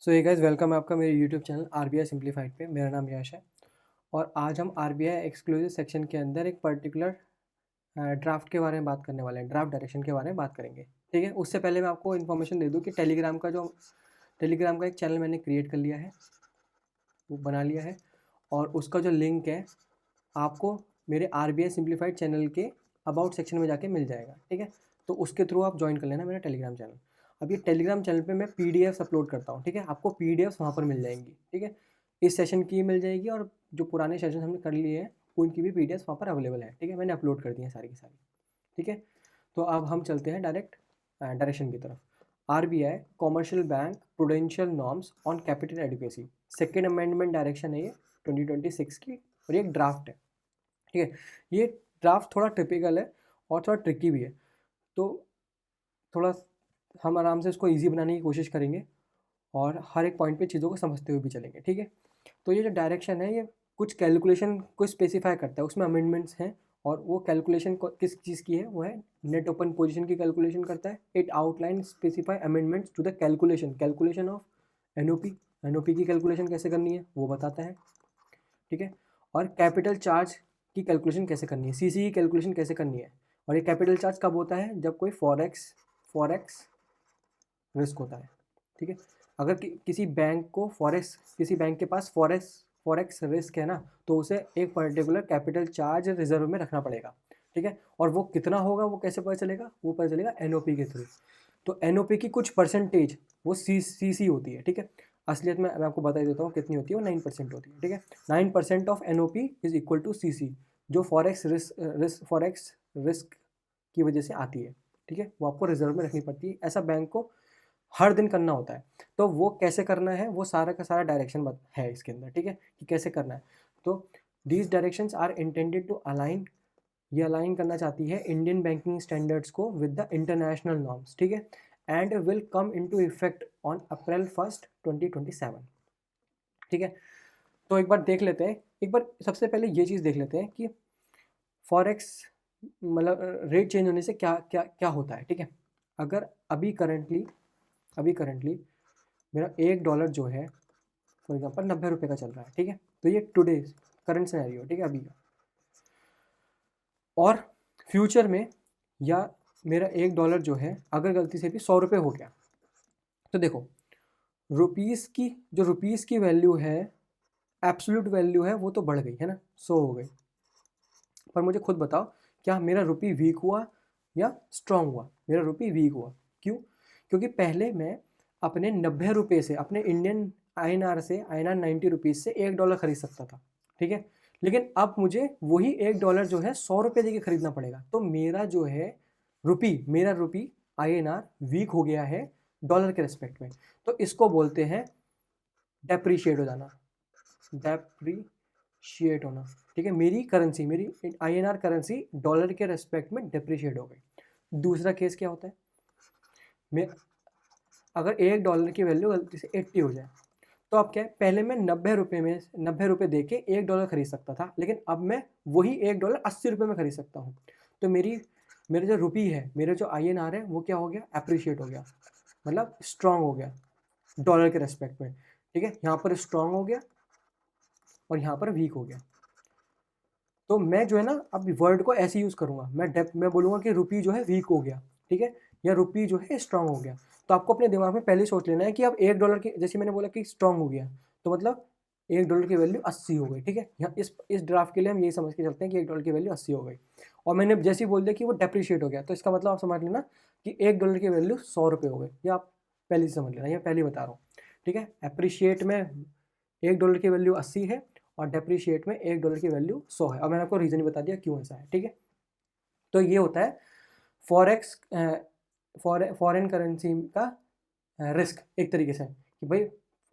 सो ये guys welcome है आपका मेरे यूट्यूब चैनल आरबीआई सिंप्लीफाइड पे। मेरा नाम यश है और आज हम आरबीआई एक्सक्लूसिव सेक्शन के अंदर एक पर्टिकुलर ड्राफ्ट के बारे में बात करने वाले हैं। ड्राफ्ट डायरेक्शन के बारे में बात करेंगे, ठीक है। उससे पहले मैं आपको इन्फॉर्मेशन दे दूं कि टेलीग्राम का एक चैनल मैंने क्रिएट कर लिया है, वो बना लिया है, और उसका जो लिंक है आपको मेरे आरबीआई सिंप्लीफाइड चैनल के अबाउट सेक्शन में जाके मिल जाएगा, ठीक है। तो उसके थ्रू आप ज्वाइन कर लेना मेरा टेलीग्राम चैनल। अब ये टेलीग्राम चैनल पे मैं पीडीएफ्स अपलोड करता हूँ, ठीक है। आपको पीडीएफ्स वहाँ पर मिल जाएंगी, ठीक है। इस सेशन की मिल जाएगी और जो पुराने सेशन हमने कर लिए हैं उनकी भी पीडीएफ्स वहाँ पर अवेलेबल है, ठीक है। मैंने अपलोड कर दी है सारी की सारी, ठीक है। तो अब हम चलते हैं डायरेक्ट डायरेक्शन की तरफ। RBI commercial bank prudential norms on capital adequacy, second amendment direction है ये 2026 की, और ये एक ड्राफ्ट है, ठीक है। ये ड्राफ्ट थोड़ा टिपिकल है और थोड़ा ट्रिकी भी है, तो थोड़ा हम आराम से इसको ईजी बनाने की कोशिश करेंगे और हर एक पॉइंट पे चीज़ों को समझते हुए भी चलेंगे, ठीक है। तो ये जो डायरेक्शन है ये कुछ कैलकुलेशन को स्पेसिफाई करता है, उसमें अमेंडमेंट्स हैं, और वो कैलकुलेशन किस चीज़ की है, वो है नेट ओपन पोजीशन की कैलकुलेशन करता है। It outline specify amendments to the calculation of NOP, NOP की कैलकुलेशन कैसे करनी है वो बताता है, ठीक है। और कैपिटल चार्ज की कैलकुलेशन कैसे करनी है, सीसी की कैलकुलेशन कैसे करनी है। और ये कैपिटल चार्ज कब होता है, जब कोई फॉरेक्स रिस्क होता है, ठीक है। अगर किसी बैंक को किसी बैंक के पास फॉरेक्स रिस्क है ना, तो उसे एक पर्टिकुलर कैपिटल चार्ज रिजर्व में रखना पड़ेगा, ठीक है। और वो कितना होगा वो कैसे पता चलेगा, वो पता चलेगा एनओपी के थ्रू। तो एनओपी की कुछ परसेंटेज वो सी होती है, ठीक है। असलियत में मैं आपको बता देता हूँ कितनी होती है, वो 9% होती है, ठीक है। 9% of NOP is equal to C, जो फॉरेक्स रिस्क की वजह से आती है, ठीक है। वो आपको रिजर्व में रखनी पड़ती है, ऐसा बैंक को हर दिन करना होता है। तो वो कैसे करना है वो सारा का सारा डायरेक्शन है इसके अंदर, ठीक है, कि कैसे करना है। तो these directions are intended to align, ये अलाइन करना चाहती है इंडियन बैंकिंग स्टैंडर्ड्स को विद द इंटरनेशनल नॉर्म्स, ठीक है। And will come into effect on April 1 2027, ठीक है। तो एक बार देख लेते हैं, एक बार सबसे पहले ये चीज़ देख लेते हैं कि फॉरेक्स मतलब रेट चेंज होने से क्या क्या क्या होता है, ठीक है। अगर अभी करंटली मेरा $1 जो है फॉर एग्जांपल 90 रुपये का चल रहा है, ठीक है। तो ये टुडे करंट सिनेरियो, ठीक है, अभी का। और फ्यूचर में या मेरा $1 जो है अगर गलती से भी 100 रुपये हो गया, तो देखो रुपीज़ की वैल्यू है, एब्सोल्यूट वैल्यू है, वो तो बढ़ गई है ना, 100 हो गई। पर मुझे खुद बताओ, क्या मेरा रुपी वीक हुआ या स्ट्रांग हुआ? मेरा रुपी वीक हुआ। क्यों? क्योंकि पहले मैं अपने 90 रुपये से, अपने इंडियन INR से, INR 90 रुपीज़ से $1 खरीद सकता था, ठीक है। लेकिन अब मुझे वही $1 जो है 100 रुपये देके खरीदना पड़ेगा। तो मेरा जो है मेरा रुपी INR वीक हो गया है डॉलर के रिस्पेक्ट में। तो इसको बोलते हैं डेप्रीशिएट हो जाना, डेप्रीशिएट होना, ठीक है। मेरी INR करेंसी डॉलर के रेस्पेक्ट में डेप्रीशिएट हो गई। दूसरा केस क्या होता है, मैं अगर $1 की वैल्यू गलती से 80 हो जाए, तो अब क्या है, पहले मैं 90 रुपये दे के $1 खरीद सकता था, लेकिन अब मैं वही $1 80 रुपये में खरीद सकता हूँ। तो मेरे जो रुपी है, मेरे जो INR है, वो क्या हो गया, अप्रिशिएट हो गया, मतलब स्ट्रांग हो गया डॉलर के रेस्पेक्ट में, ठीक है। यहाँ पर स्ट्रांग हो गया और यहाँ पर वीक हो गया। तो मैं जो है ना, अब वर्ड को ऐसे यूज़ करूँगा, मैं बोलूँगा कि रुपी जो है वीक हो गया, ठीक है, या रुपी जो है स्ट्रांग हो गया। तो आपको अपने दिमाग में पहले सोच लेना है कि अब $1 की, जैसे मैंने बोला कि स्ट्रांग हो गया, तो मतलब $1 की वैल्यू 80 हो गई, ठीक है। यहाँ इस ड्राफ्ट के लिए हम यही समझ के चलते हैं कि $1 की वैल्यू 80 हो गई। और मैंने जैसे ही बोल दिया कि वो डेप्रीशिएट हो गया, तो इसका मतलब आप समझ लेना कि $1 की वैल्यू 100 रुपये हो गई। ये आप पहले से समझ लेना, ये पहले बता रहा हूँ, ठीक है। अप्रिशिएट में $1 की वैल्यू 80 है और डेप्रीशिएट में $1 की वैल्यू 100 है। और मैंने आपको रीज़न भी बता दिया क्यों ऐसा है, ठीक है। तो ये होता है फॉरेक्स फॉरेन करेंसी का रिस्क, एक तरीके से कि भाई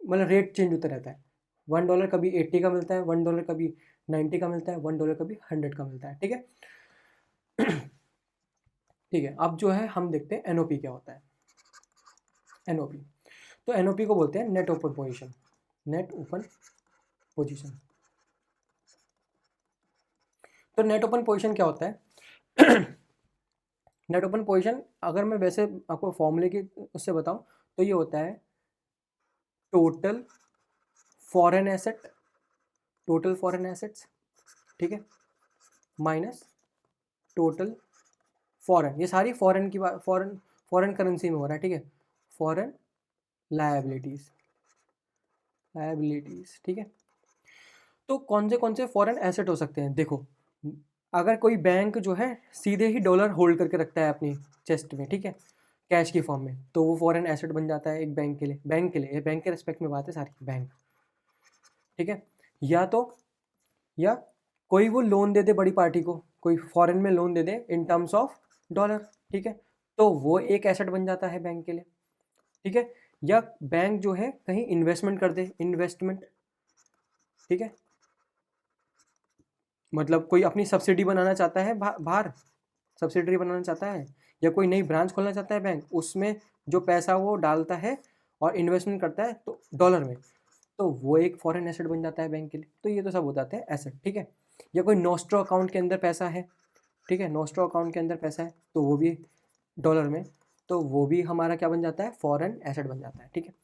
मतलब रेट चेंज होता रहता है। $1 कभी 80 का मिलता है, $1 कभी 90 का मिलता है, $1 कभी 100 का मिलता है, ठीक है। ठीक है, अब जो है हम देखते हैं एनओपी क्या होता है। एनओपी, तो एनओपी को बोलते हैं net open position, net open position. तो नेट ओपन पोजीशन क्या होता है? नेट ओपन पोजीशन अगर मैं वैसे आपको फॉर्मूले की उससे बताऊं, तो ये होता है total foreign asset, total foreign assets, ठीक है, माइनस टोटल फॉरेन, ये सारी फॉरेन की बात, फॉरेन फॉरेन करेंसी में हो रहा है, ठीक है, फॉरेन लायबिलिटीज, लायबिलिटीज, ठीक है। तो कौन से फॉरेन एसेट हो सकते हैं, देखो, अगर कोई बैंक जो है सीधे ही डॉलर होल्ड करके रखता है अपनी चेस्ट में, ठीक है, कैश की फॉर्म में, तो वो फॉरेन एसेट बन जाता है एक बैंक के लिए, ये बैंक के रिस्पेक्ट में बात है सारी, बैंक, ठीक है। या तो या कोई वो लोन दे दे बड़ी पार्टी को, कोई फॉरेन में loan they they in terms of dollar, ठीक है, तो वो एक एसेट बन जाता है बैंक के लिए, ठीक है। या बैंक जो है कहीं इन्वेस्टमेंट कर दे, इन्वेस्टमेंट, ठीक है, मतलब कोई अपनी सब्सिडी बनाना चाहता है बाहर, सब्सिडरी बनाना चाहता है, या कोई नई ब्रांच खोलना चाहता है बैंक, उसमें जो पैसा वो डालता है और इन्वेस्टमेंट करता है तो डॉलर में, तो वो एक फॉरेन एसेट बन जाता है बैंक के लिए। तो ये तो सब हो जाते हैं एसेट, ठीक है। या कोई नोस्ट्रो अकाउंट के अंदर पैसा है, ठीक है, नोस्ट्रो अकाउंट के अंदर पैसा है तो वो भी डॉलर में, तो वो भी हमारा क्या बन जाता है, फॉरेन एसेट बन जाता है, ठीक है।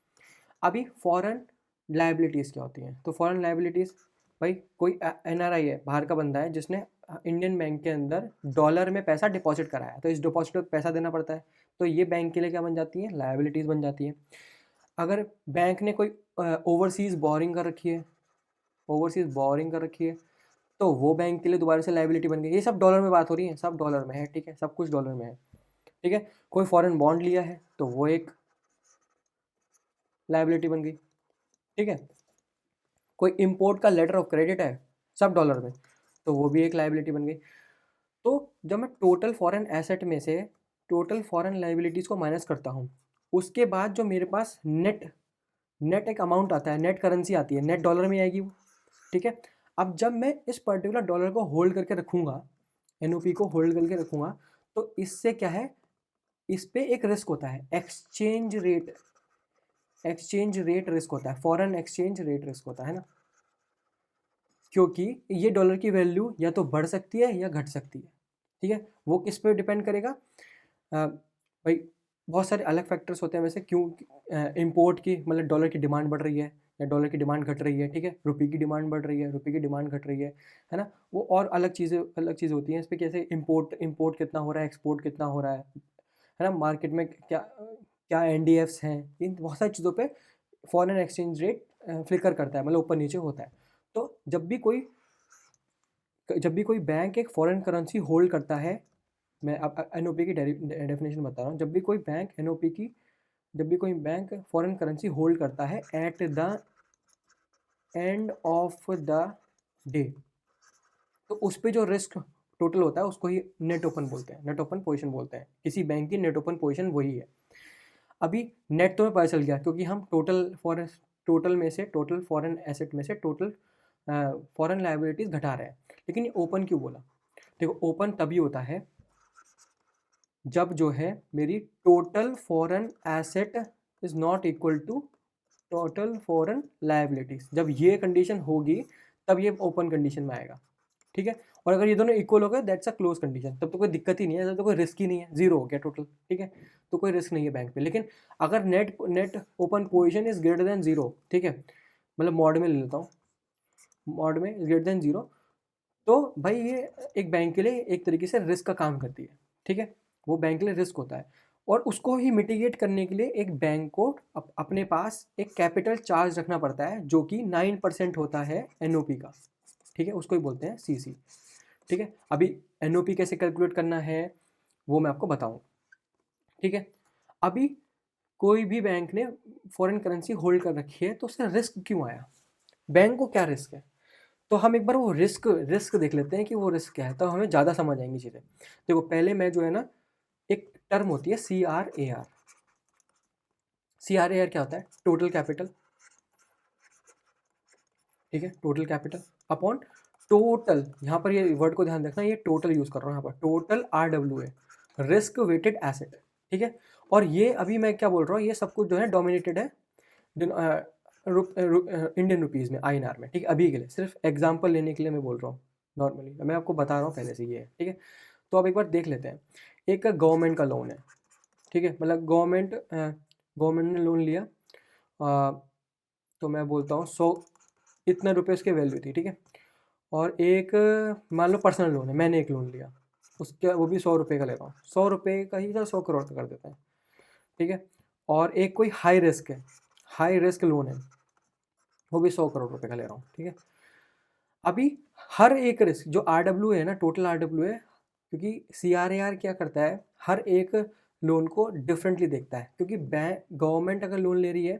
अभी फॉरेन लाइबिलिटीज़ क्या होती हैं, तो फॉरेन लाइबिलिटीज़, भाई कोई एनआरआई है, बाहर का बंदा है, जिसने इंडियन बैंक के अंदर डॉलर में पैसा डिपॉजिट कराया, तो इस डिपॉजिट पर पैसा देना पड़ता है, तो ये बैंक के लिए क्या बन जाती है, लाइबिलिटीज़ बन जाती है। अगर बैंक ने कोई ओवरसीज़ बोरिंग कर रखी है, ओवरसीज़ बोरिंग कर रखी है, तो वो बैंक के लिए दोबारा से लाइबिलिटी बन गई। ये सब डॉलर में बात हो रही है, सब डॉलर में है, ठीक है, सब कुछ डॉलर में है, ठीक है। कोई फॉरेन बॉन्ड लिया है तो वो एक लाइबिलिटी बन गई, ठीक है। कोई इंपोर्ट का लेटर ऑफ क्रेडिट है, सब डॉलर में, तो वो भी एक लाइबिलिटी बन गई। तो जब मैं टोटल फॉरेन एसेट में से टोटल फॉरेन लाइबिलिटीज़ को माइनस करता हूँ, उसके बाद जो मेरे पास नेट नेट एक अमाउंट आता है, नेट करेंसी आती है, नेट डॉलर में आएगी वो, ठीक है। अब जब मैं इस पर्टिकुलर डॉलर को होल्ड करके रखूँगा, एनओपी को होल्ड करके रखूँगा, तो इससे क्या है, इस पे एक रिस्क होता है, एक्सचेंज रेट रिस्क होता है, फॉरेन एक्सचेंज रेट रिस्क होता है ना, क्योंकि ये डॉलर की वैल्यू या तो बढ़ सकती है या घट सकती है, ठीक है। वो किस पे डिपेंड करेगा, भाई बहुत सारे अलग फैक्टर्स होते हैं वैसे, क्यों इंपोर्ट की, मतलब डॉलर की डिमांड बढ़ रही है या डॉलर की डिमांड घट रही है, ठीक है, रुपये की डिमांड बढ़ रही है, रुपये की डिमांड घट रही है ना, वो और अलग चीज़ें होती हैं इस पर, कैसे इंपोर्ट कितना हो रहा है, एक्सपोर्ट कितना हो रहा है ना, मार्केट में क्या क्या एनडीएफ्स हैं, इन बहुत सारी चीज़ों पे फॉरेन एक्सचेंज रेट फ्लिकर करता है, मतलब ऊपर नीचे होता है। तो जब भी कोई बैंक एक फॉरेन करेंसी होल्ड करता है, मैं अब एनओपी की डेफिनेशन बता रहा हूँ, जब भी कोई बैंक फॉरेन करेंसी होल्ड करता है eight the end of the day, तो उस पर जो रिस्क टोटल होता है उसको ही नेट ओपन बोलते हैं, नेट ओपन पोजीशन बोलते हैं, किसी बैंक की नेट ओपन पोजीशन वही है। अभी नेट तो में पता चल गया, क्योंकि हम टोटल फॉरेन एसेट में से टोटल फॉरेन लाइबिलिटीज़ घटा रहे हैं, लेकिन ये ओपन क्यों बोला, देखो ओपन तभी होता है जब जो है मेरी total foreign asset is not equal to total foreign liabilities, जब ये कंडीशन होगी तब ये ओपन कंडीशन में आएगा, ठीक है। और अगर ये दोनों इक्वल हो गए दैट्स अ क्लोज कंडीशन, तब तो कोई दिक्कत ही नहीं है, तब तो कोई रिस्क ही नहीं है, जीरो हो गया टोटल, ठीक है, तो कोई रिस्क नहीं है बैंक पे। लेकिन अगर net open position is greater than zero, ठीक है, मतलब मॉड में ले लेता हूँ, मॉड में इज ग्रेटर देन जीरो, तो भाई ये एक बैंक के लिए एक तरीके से रिस्क का काम करती है, ठीक है, वो बैंक के लिए रिस्क होता है। और उसको ही मिटिगेट करने के लिए एक बैंक को अपने पास एक कैपिटल चार्ज रखना पड़ता है, जो कि 9% होता है एनओपी का, ठीक है, उसको ही बोलते हैं सीसी, ठीक है। अभी एनओपी कैसे कैलकुलेट करना है वो मैं आपको बताऊँ, ठीक है। अभी कोई भी बैंक ने फॉरेन करेंसी होल्ड कर रखी है, तो उससे रिस्क क्यों आया, बैंक को क्या रिस्क है, तो हम एक बार वो रिस्क देख लेते हैं कि वो रिस्क क्या है, तो हमें ज़्यादा समझ आएंगी चीज़ें। देखो पहले मैं जो है ना, एक टर्म होती है CRAR, CRAR क्या होता है, टोटल कैपिटल, ठीक है, टोटल कैपिटल अपॉन टोटल, यहाँ पर ये वर्ड को ध्यान रखना, ये टोटल यूज़ कर रहा हूँ यहाँ पर, total RWA, risk weighted asset, ठीक है। और ये अभी मैं क्या बोल रहा हूँ, ये सब कुछ जो है डोमिनेटेड है इंडियन रुपीज़ में, INR में, ठीक है, अभी के लिए सिर्फ एग्जांपल लेने के लिए मैं बोल रहा हूँ, नॉर्मली मैं आपको बता रहा हूँ पहले से ये है, ठीक है। तो अब एक बार देख लेते हैं, एक गवर्नमेंट का लोन है, ठीक है, मतलब गवर्नमेंट ने लोन लिया तो मैं बोलता हूँ 100 इतने रुपये उसकी वैल्यू थी, ठीक है। और एक मान लो पर्सनल लोन है, मैंने एक लोन लिया, उसके वो भी 100 रुपये का ले रहा हूँ, 100 रुपये का ही, चलो 100 करोड़ का कर देते हैं, ठीक है। और एक कोई हाई रिस्क है, हाई रिस्क लोन है, वो भी 100 करोड़ रुपये का ले रहा हूँ, ठीक है। अभी हर एक रिस्क जो RW है ना, टोटल RW है, क्योंकि CRAR क्या करता है, हर एक लोन को डिफरेंटली देखता है, क्योंकि बैंक गवर्नमेंट अगर लोन ले रही है,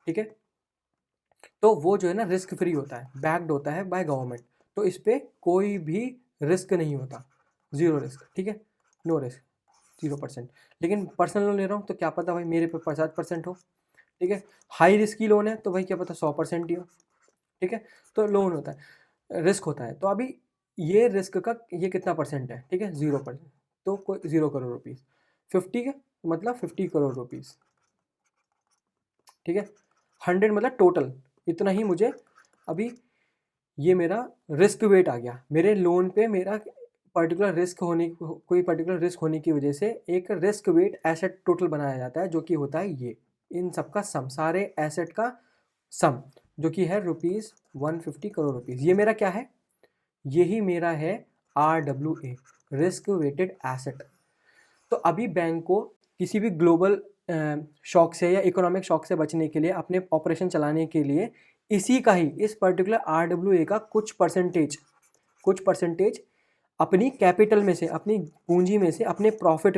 ठीक है, तो वो जो है ना रिस्क फ्री होता है, बैक्ड होता है बाय गवर्नमेंट, तो इस पर कोई भी रिस्क नहीं होता, ज़ीरो रिस्क, ठीक है, नो रिस्क, 0%। लेकिन पर्सनल लोन ले रहा हूँ तो क्या पता भाई मेरे पे 50% हो, ठीक है। हाई रिस्क की लोन है तो भाई क्या पता 100% ही हो, ठीक है। तो लोन होता है, रिस्क होता है। तो अभी ये रिस्क का ये कितना परसेंट है, ठीक है, 0%, तो कोई 0 करोड़ रुपीज़, 50 का मतलब 50 करोड़ रुपीज़, ठीक है। 100 मतलब टोटल इतना ही मुझे अभी ये मेरा रिस्क वेट आ गया मेरे लोन पे, मेरा पर्टिकुलर रिस्क होने, कोई पर्टिकुलर रिस्क होने की वजह से एक रिस्क वेट एसेट टोटल बनाया जाता है, जो कि होता है ये इन सब का सम, सारे एसेट का सम, जो कि है ₹150 करोड़ रुपीज़। ये मेरा क्या है, यही मेरा है RWA, रिस्क वेटेड एसेट। तो अभी बैंक को किसी भी ग्लोबल शॉक से या इकोनॉमिक शॉक से बचने के लिए, अपने ऑपरेशन चलाने के लिए, इसी का ही, इस पर्टिकुलर RWA का कुछ परसेंटेज अपनी कैपिटल में से, अपनी पूंजी में से, अपने प्रॉफिट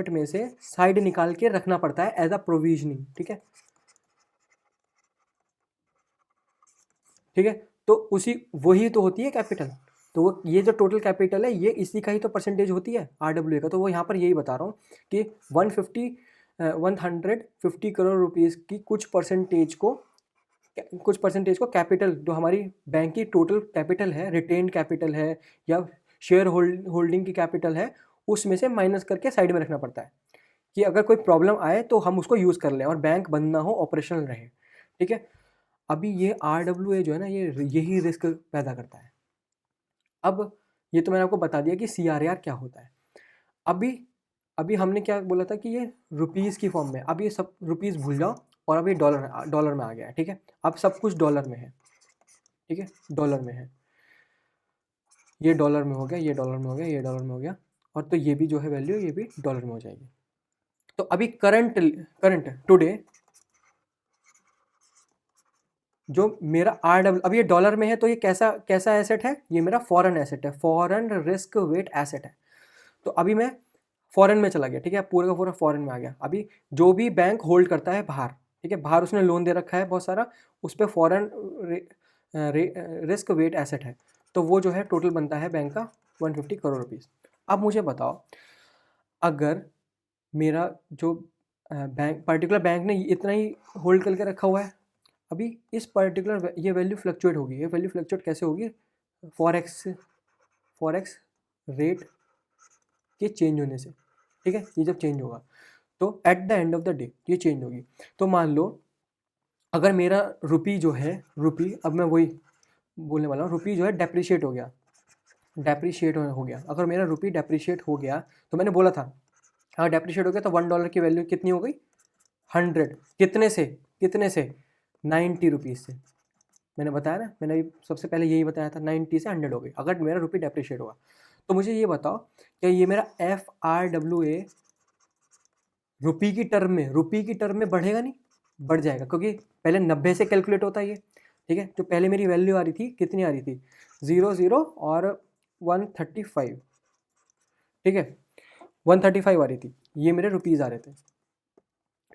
में से साइड निकाल के रखना पड़ता है एज अ प्रोविजनिंग, ठीक है, ठीक है। तो उसी वही तो होती है कैपिटल। तो वो ये जो टोटल कैपिटल है, ये इसी का ही तो परसेंटेज होती है RWA का। तो वो यहाँ पर यही बता रहा हूँ कि 150 करोड़ रुपीज़ की कुछ परसेंटेज को कैपिटल, जो हमारी बैंक की टोटल कैपिटल है, रिटेन्ड कैपिटल है या शेयर होल्डिंग की कैपिटल है, उसमें से माइनस करके साइड में रखना पड़ता है कि अगर कोई प्रॉब्लम आए तो हम उसको यूज़ कर लें और बैंक बंद ना हो, ऑपरेशनल रहे, ठीक है। अभी ये RWA जो है ना, ये यही रिस्क पैदा करता है। अब ये तो मैंने आपको बता दिया कि CRAR क्या होता है। अभी अभी हमने क्या बोला था कि ये रुपीज़ की फॉर्म में, अब ये सब रुपीज़ भूल जाओ और अब ये डॉलर में आ गया है, ठीक है। अब सब कुछ डॉलर में है, ठीक है, डॉलर में है, ये डॉलर में हो गया, ये डॉलर में हो गया, ये डॉलर में हो गया, और तो ये भी जो है वैल्यू, ये भी डॉलर में हो जाएगी। तो अभी करंट टुडे जो मेरा RW, अब ये डॉलर में है, तो ये कैसा एसेट है, ये मेरा फॉरेन एसेट है, फॉरेन रिस्क वेट एसेट है। तो अभी मैं फॉरेन में चला गया, ठीक है, पूरा का पूरा फॉरेन में आ गया। अभी जो भी बैंक होल्ड करता है बाहर, ठीक है, बाहर उसने लोन दे रखा है बहुत सारा, उस पर फॉरेन रिस्क वेट एसेट है, तो वो जो है टोटल बनता है बैंक का 150 करोड़ रुपीज़। अब मुझे बताओ, अगर मेरा जो पर्टिकुलर बैंक ने इतना ही होल्ड करके रखा हुआ है, अभी इस पर्टिकुलर ये वैल्यू फ्लक्चुएट होगी, ये वैल्यू फ्लक्चुएट कैसे होगी, फॉरेक्स रेट के चेंज होने से, ठीक है। ये जब चेंज होगा तो eight the end of the day ये चेंज होगी। तो मान लो अगर मेरा रुपी जो है, रुपी, अब मैं वही बोलने वाला हूँ, रुपी जो है डेप्रिशिएट हो गया, अगर मेरा रुपी डेप्रिशिएट हो गया, तो मैंने बोला था अगर डेप्रिशिएट हो गया तो $1 की वैल्यू कितनी हो गई, 100, कितने से 90 रुपीज़ से। मैंने बताया ना, मैंने अभी सबसे पहले यही बताया था, 90 से 100 हो गई अगर मेरा रुपी डेप्रिशिएट होगा। तो मुझे ये बताओ क्या ये मेरा FRWA रुपी की टर्म में बढ़ेगा, नहीं बढ़ जाएगा, क्योंकि पहले 90 से कैलकुलेट होता है ये, ठीक है। तो पहले मेरी वैल्यू आ रही थी, कितनी आ रही थी, 00 और 135, ठीक है, 135 आ रही थी, ये मेरे रुपीज़ आ रहे थे,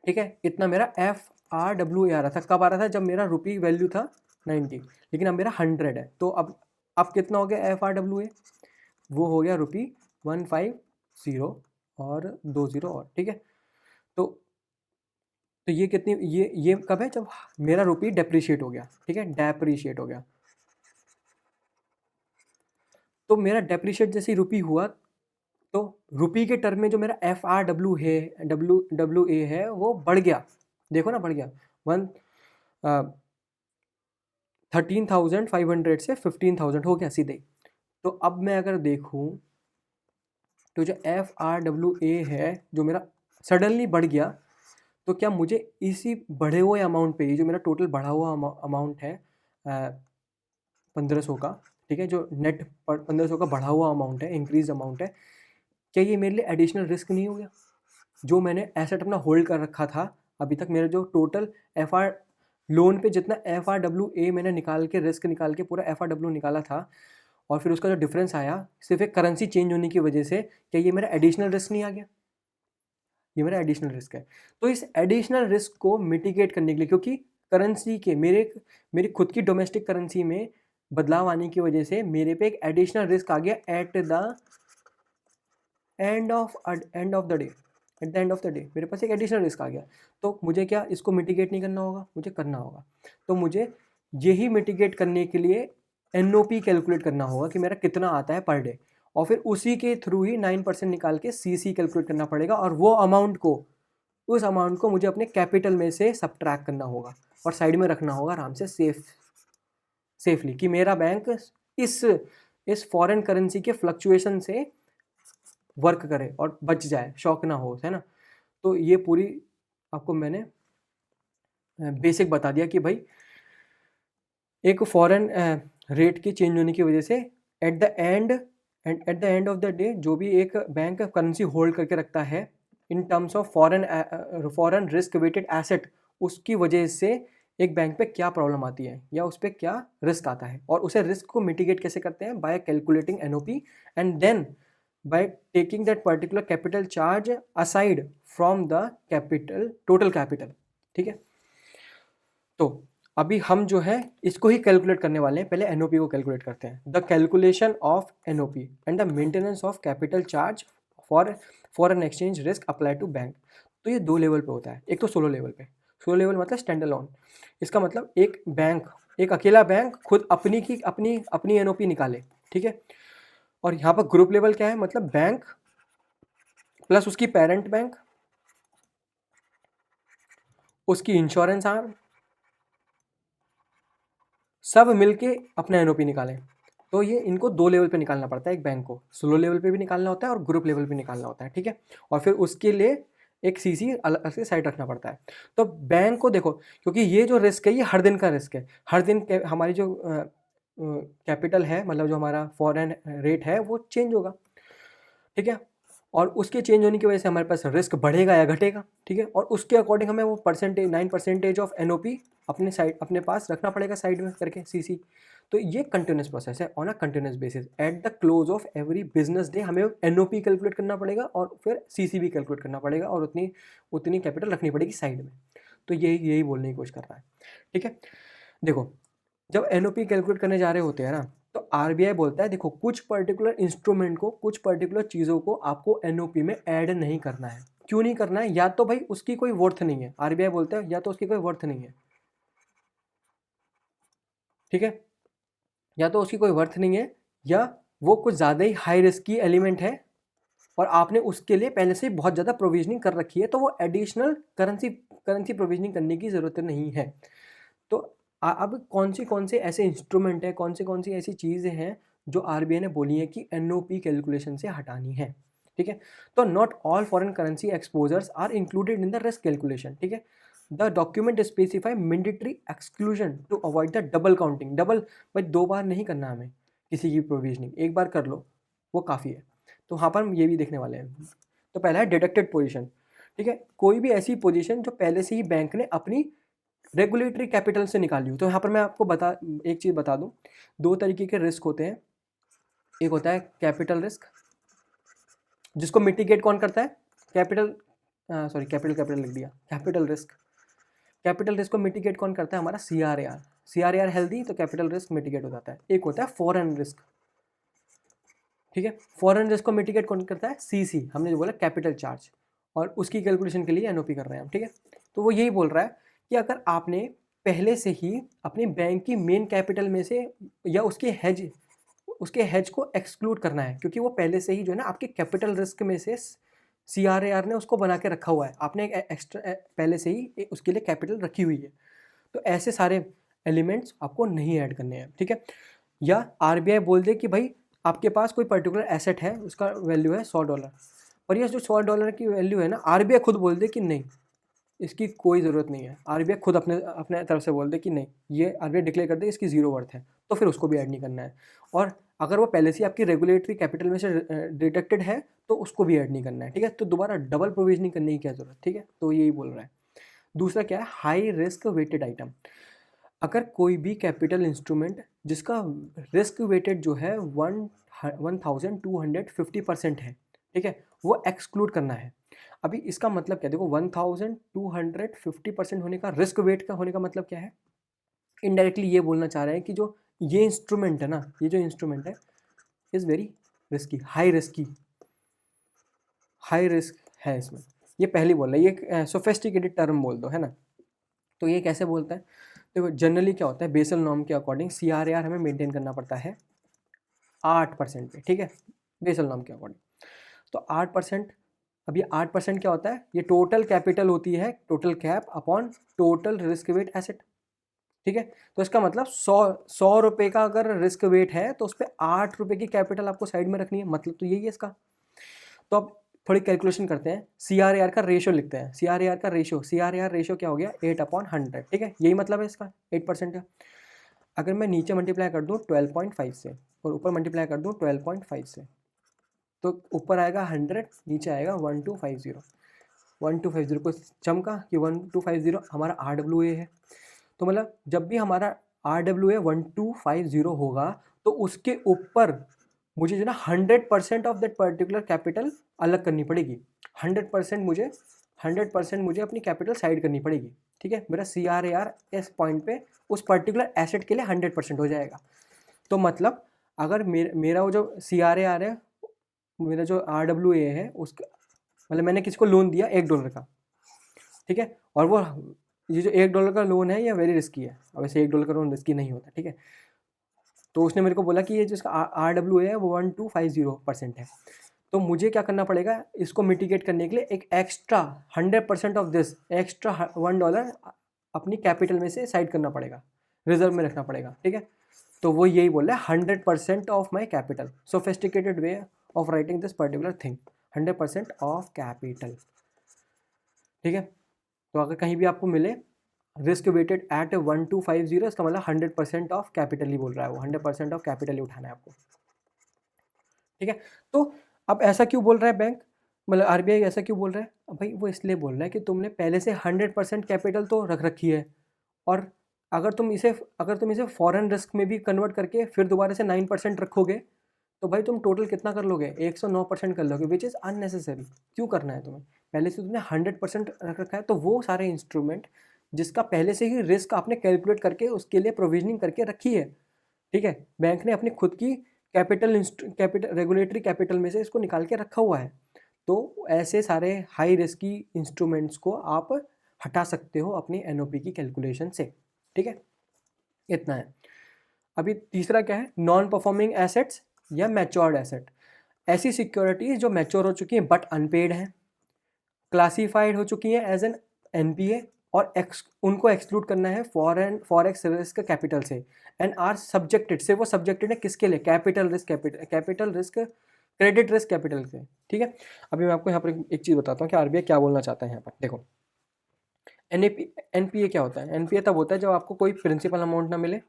ठीक है। इतना मेरा FRWA आ रहा था, कब आ रहा था, जब मेरा रुपी वैल्यू था 90, लेकिन अब मेरा 100 है। तो अब कितना हो गया FRWA, वो हो गया ₹150 और 20 और, ठीक है। तो ये कितनी, ये कब है, जब मेरा रुपी डेप्रिशिएट हो गया, ठीक है, डेप्रिशिएट हो गया। तो मेरा डेप्रिशिएट जैसे ही रुपी हुआ, तो रुपी के टर्म में जो मेरा FRWA है वो बढ़ गया, देखो ना बढ़ गया, 13,500 से 15,000 हो गया सीधे। तो अब मैं अगर देखूं तो जो FRWA है जो मेरा सडनली बढ़ गया, तो क्या मुझे इसी बढ़े हुए अमाउंट पे, ये जो मेरा टोटल बढ़ा हुआ अमाउंट है 1500 का, ठीक है, जो नेट 1500 का बढ़ा हुआ अमाउंट है, इंक्रीज अमाउंट है, क्या ये मेरे लिए एडिशनल रिस्क नहीं हो गया? जो मैंने एसेट अपना होल्ड कर रखा था अभी तक, मेरा जो टोटल एफ आर लोन पे जितना FRWA मैंने निकाल के, रिस्क निकाल के पूरा FRW निकाला था, और फिर उसका जो डिफरेंस आया सिर्फ एक करेंसी चेंज होने की वजह से, क्या ये मेरा एडिशनल रिस्क नहीं आ गया? ये मेरा एडिशनल रिस्क है। तो इस एडिशनल रिस्क को मिटिगेट करने के लिए, क्योंकि करेंसी के मेरी खुद की डोमेस्टिक करेंसी में बदलाव आने की वजह से मेरे पे एक एडिशनल रिस्क आ गया eight the end of the day. Eight the end of the day मेरे पास एक एडिशनल रिस्क आ गया। तो मुझे क्या इसको मिटिगेट नहीं करना होगा? मुझे करना होगा। तो मुझे यही मिटिगेट करने के लिए NOP कैलकुलेट करना होगा कि मेरा कितना आता है पर डे, और फिर उसी के थ्रू ही 9% निकाल के CC कैलकुलेट करना पड़ेगा, और वो उस अमाउंट को मुझे अपने कैपिटल में से सब्ट्रैक्ट करना होगा और साइड में रखना होगा आराम से सेफली, कि मेरा बैंक इस फॉरेन करेंसी के फ्लक्चुएशन से वर्क करे और बच जाए, शॉक ना हो, है ना। तो ये पूरी आपको मैंने बेसिक बता दिया कि भाई एक फॉरेन रेट की चेंज होने की वजह से at the end of the day जो भी एक बैंक करेंसी होल्ड करके रखता है in terms of foreign risk weighted asset, उसकी वजह से एक बैंक पे क्या प्रॉब्लम आती है या उस पर क्या रिस्क आता है, और उसे रिस्क को मिटिगेट कैसे करते हैं? By calculating NOP and then by taking that particular capital charge aside from the total capital। ठीक है, तो अभी हम जो है इसको ही कैलकुलेट करने वाले हैं। पहले NOP को कैलकुलेट करते हैं। The calculation of NOP and the maintenance of capital charge for foreign exchange risk apply to bank. तो ये 2 लेवल पे होता है। एक तो सोलो लेवल पे, सोलो लेवल मतलब स्टैंड अलोन। इसका मतलब एक अकेला बैंक खुद अपनी NOP निकाले, ठीक है। और यहाँ पर ग्रुप लेवल क्या है? मतलब बैंक प्लस उसकी पेरेंट बैंक, उसकी इंश्योरेंस आर्म, सब मिलके अपना NOP निकालें। तो ये इनको 2 लेवल पे निकालना पड़ता है एक बैंक को। सोलो लेवल पे भी निकालना होता है और ग्रुप लेवल पे निकालना होता है, ठीक है। और फिर उसके लिए एक CC अलग से साइड रखना पड़ता है। तो बैंक को देखो, क्योंकि ये जो रिस्क है ये हर दिन का रिस्क है। हर दिन हमारी जो कैपिटल है, मतलब जो हमारा फॉरेन रेट है वो चेंज होगा, ठीक है। और उसके चेंज होने की वजह से हमारे पास रिस्क बढ़ेगा या घटेगा, ठीक है। और उसके अकॉर्डिंग हमें वो 9% ऑफ NOP अपने पास रखना पड़ेगा साइड में करके CC। तो ये कंटिन्यूस प्रोसेस है on a continuous basis. At the close of every business day हमें NOP कैलकुलेट करना पड़ेगा और फिर CC भी कैलकुलेट करना पड़ेगा, और उतनी कैपिटल रखनी पड़ेगी साइड में। तो यही बोलने की कोशिश कर रहा है, ठीक है। देखो, जब NOP कैलकुलेट करने जा रहे होते हैं ना, तो RBI बोलता है देखो कुछ पर्टिकुलर इंस्ट्रूमेंट को, कुछ पर्टिकुलर चीज़ों को आपको NOP में ऐड नहीं करना है। क्यों नहीं करना है? या तो भाई उसकी कोई वर्थ नहीं है, RBI बोलता है या तो उसकी कोई वर्थ नहीं है, ठीक है। या तो उसकी कोई वर्थ नहीं है, या वो कुछ ज़्यादा ही हाई रिस्क की एलिमेंट है और आपने उसके लिए पहले से बहुत ज़्यादा प्रोविजनिंग कर रखी है, तो वो एडिशनल करेंसी प्रोविजनिंग करने की ज़रूरत नहीं है। तो अब कौन से ऐसे इंस्ट्रूमेंट है, कौन सी ऐसी चीज़ें हैं जो RBI ने बोली है कि NOP कैलकुलेशन से हटानी है, ठीक है। तो not all foreign currency exposures are included in the risk calculation, ठीक है। The document specify mandatory exclusion to avoid the double counting. Double भाई 2 बार नहीं करना हमें किसी की प्रोविजनिंग, एक बार कर लो वो काफ़ी है। तो वहाँ पर हम ये भी देखने वाले हैं। तो पहला है डिडक्टेड पोजीशन, ठीक है। कोई भी ऐसी पोजीशन जो पहले से ही बैंक ने अपनी रेगुलेटरी कैपिटल से निकाली हो। तो यहाँ पर मैं आपको एक चीज़ बता दूँ, 2 तरीके के रिस्क होते हैं। एक होता है कैपिटल रिस्क, जिसको मिटिगेट कौन करता है? कैपिटल लिख दिया, कैपिटल रिस्क। कैपिटल रिस्क को मिटिगेट कौन करता है? हमारा CRAR हेल्दी, तो कैपिटल रिस्क मिटिगेट हो जाता है। एक होता है फॉरेन रिस्क, ठीक है। फॉरेन रिस्क को मिटिगेट कौन करता है? CC, हमने जो बोला कैपिटल चार्ज, और उसकी कैलकुलेशन के लिए NOP कर रहे हैं हम, ठीक है। तो वो यही बोल रहा है कि अगर आपने पहले से ही अपने बैंक की मेन कैपिटल में से या उसके हेज को एक्सक्लूड करना है, क्योंकि वो पहले से ही जो है ना आपके कैपिटल रिस्क में से CRAR ने उसको बना के रखा हुआ है, आपने एक एक्स्ट्रा पहले से ही उसके लिए कैपिटल रखी हुई है। तो ऐसे सारे एलिमेंट्स आपको नहीं ऐड करने हैं, ठीक है। या RBI बोल दे कि भाई आपके पास कोई पर्टिकुलर एसेट है, उसका वैल्यू है $100, और ये जो $100 की वैल्यू है ना, RBI खुद बोल दे कि नहीं, इसकी कोई ज़रूरत नहीं है। आरबीआई खुद अपने अपने तरफ से बोल दे कि नहीं, ये आरबीआई डिक्लेयर कर दे इसकी ज़ीरो वर्थ है, तो फिर उसको भी ऐड नहीं करना है। और अगर वो पहले से आपकी रेगुलेटरी कैपिटल में से डिडक्टेड है तो उसको भी ऐड नहीं करना है, ठीक है। तो दोबारा डबल प्रोविजनिंग करने की क्या ज़रूरत, ठीक है। तो यही बोल रहा है। दूसरा क्या है, हाई रिस्क वेटेड आइटम। अगर कोई भी कैपिटल इंस्ट्रूमेंट जिसका रिस्क वेटेड जो है 1250% है, ठीक है, वो एक्सक्लूड करना है। अभी इसका मतलब क्या, देखो 1250% होने का, रिस्क वेट का होने का मतलब क्या है, इनडायरेक्टली ये बोलना चाह रहे हैं कि जो ये इंस्ट्रूमेंट है ना, ये जो इंस्ट्रूमेंट है is very risky, high risk है इसमें। ये पहली बोल रहा है, ये सोफेस्टिकेटेड टर्म बोल दो, है ना। तो ये कैसे बोलता है, देखो जनरली क्या होता है, बेसल नॉर्म के अकॉर्डिंग CRAR हमें मेंटेन करना पड़ता है 8% पे, ठीक है, बेसल नॉर्म के अकॉर्डिंग। तो 8%, अब ये 8% क्या होता है, ये टोटल कैपिटल होती है, total cap upon total risk wait asset, ठीक है। तो इसका मतलब 100 रुपये का अगर रिस्क वेट है तो उस पर 8 रुपये की कैपिटल आपको साइड में रखनी है, मतलब तो यही है इसका। तो अब थोड़ी कैलकुलेशन करते हैं, CRAR का रेशियो लिखते हैं। CRAR रेशियो क्या हो गया, 8/100, ठीक है, यही मतलब है इसका 8% का। अगर मैं नीचे मल्टीप्लाई कर दूँ 12.5 से और ऊपर मल्टीप्लाई कर दूँ 12.5 से, तो ऊपर आएगा 100, नीचे आएगा 1250 को चमका कि 1250 हमारा RWA है। तो मतलब जब भी हमारा RWA 1250 होगा तो उसके ऊपर मुझे जो ना 100% ऑफ दैट पर्टिकुलर कैपिटल अलग करनी पड़ेगी। 100% मुझे अपनी कैपिटल साइड करनी पड़ेगी, ठीक है। मेरा CRAR इस पॉइंट पे उस पर्टिकुलर एसेट के लिए 100% हो जाएगा। तो मतलब अगर मेरा वो जो CRAR है, मेरा जो RWA है, उसका मतलब मैंने किसी को लोन दिया $1 का, ठीक है, और वो ये जो $1 का लोन है ये वेरी रिस्की है। अब वैसे $1 का लोन रिस्की नहीं होता, ठीक है। तो उसने मेरे को बोला कि ये जिसका RWA है वो 1250% है। तो मुझे क्या करना पड़ेगा, इसको मिटिगेट करने के लिए एक एक्स्ट्रा 100% ऑफ दिस एक्स्ट्रा $1 अपनी कैपिटल में से साइड करना पड़ेगा, रिजर्व में रखना पड़ेगा, ठीक है। तो वो यही बोल रहा है 100% of my capital, sophisticated way of writing this particular thing, 100% of capital, ठीक है। तो अगर कहीं भी आपको मिले रिस्क वेटेड एट 1250, इसका मतलब 100% ऑफ कैपिटल ही बोल रहा है वो, 100% ऑफ कैपिटल ही उठाना है आपको, ठीक है। तो अब ऐसा क्यों बोल रहा है बैंक, मतलब RBI ऐसा क्यों बोल रहा है, अब भाई वो इसलिए बोल रहा है कि तुमने पहले से 100% कैपिटल तो रख रखी है, और अगर तुम इसे फॉरेन रिस्क में भी कन्वर्ट करके फिर दोबारा से 9% रखोगे तो भाई तुम टोटल कितना कर लोगे, 109% कर लोगे, विच इज़ अननेसेसरी। क्यों करना है तुम्हें, पहले से तुमने 100% रख रखा है। तो वो सारे इंस्ट्रूमेंट जिसका पहले से ही रिस्क आपने कैलकुलेट करके उसके लिए प्रोविजनिंग करके रखी है, ठीक है, बैंक ने अपनी खुद की कैपिटल रेगुलेटरी कैपिटल में से इसको निकाल के रखा हुआ है। तो ऐसे सारे हाई रिस्की इंस्ट्रूमेंट्स को आप हटा सकते हो अपनी NOP की कैलकुलेशन से, ठीक है, इतना है। अभी तीसरा क्या है, नॉन परफॉर्मिंग एसेट्स या मैच्योर्ड एसेट। ऐसी सिक्योरिटीज जो मैच्योर हो चुकी हैं बट अनपेड हैं, क्लासीफाइड हो चुकी हैं एज एन NPA, और उनको एक्सक्लूड करना है फॉरेक्स रिस्क कैपिटल से, एंड आर सब्जेक्टेड, से वो सब्जेक्टेड है किसके लिए, capital risk credit risk capital से, ठीक है। अभी मैं आपको यहाँ पर एक चीज़ बताता हूँ कि RBI क्या बोलना चाहता है यहाँ पर। देखो NPA क्या होता है, NPA तब होता है जब आपको कोई प्रिंसिपल अमाउंट ना मिले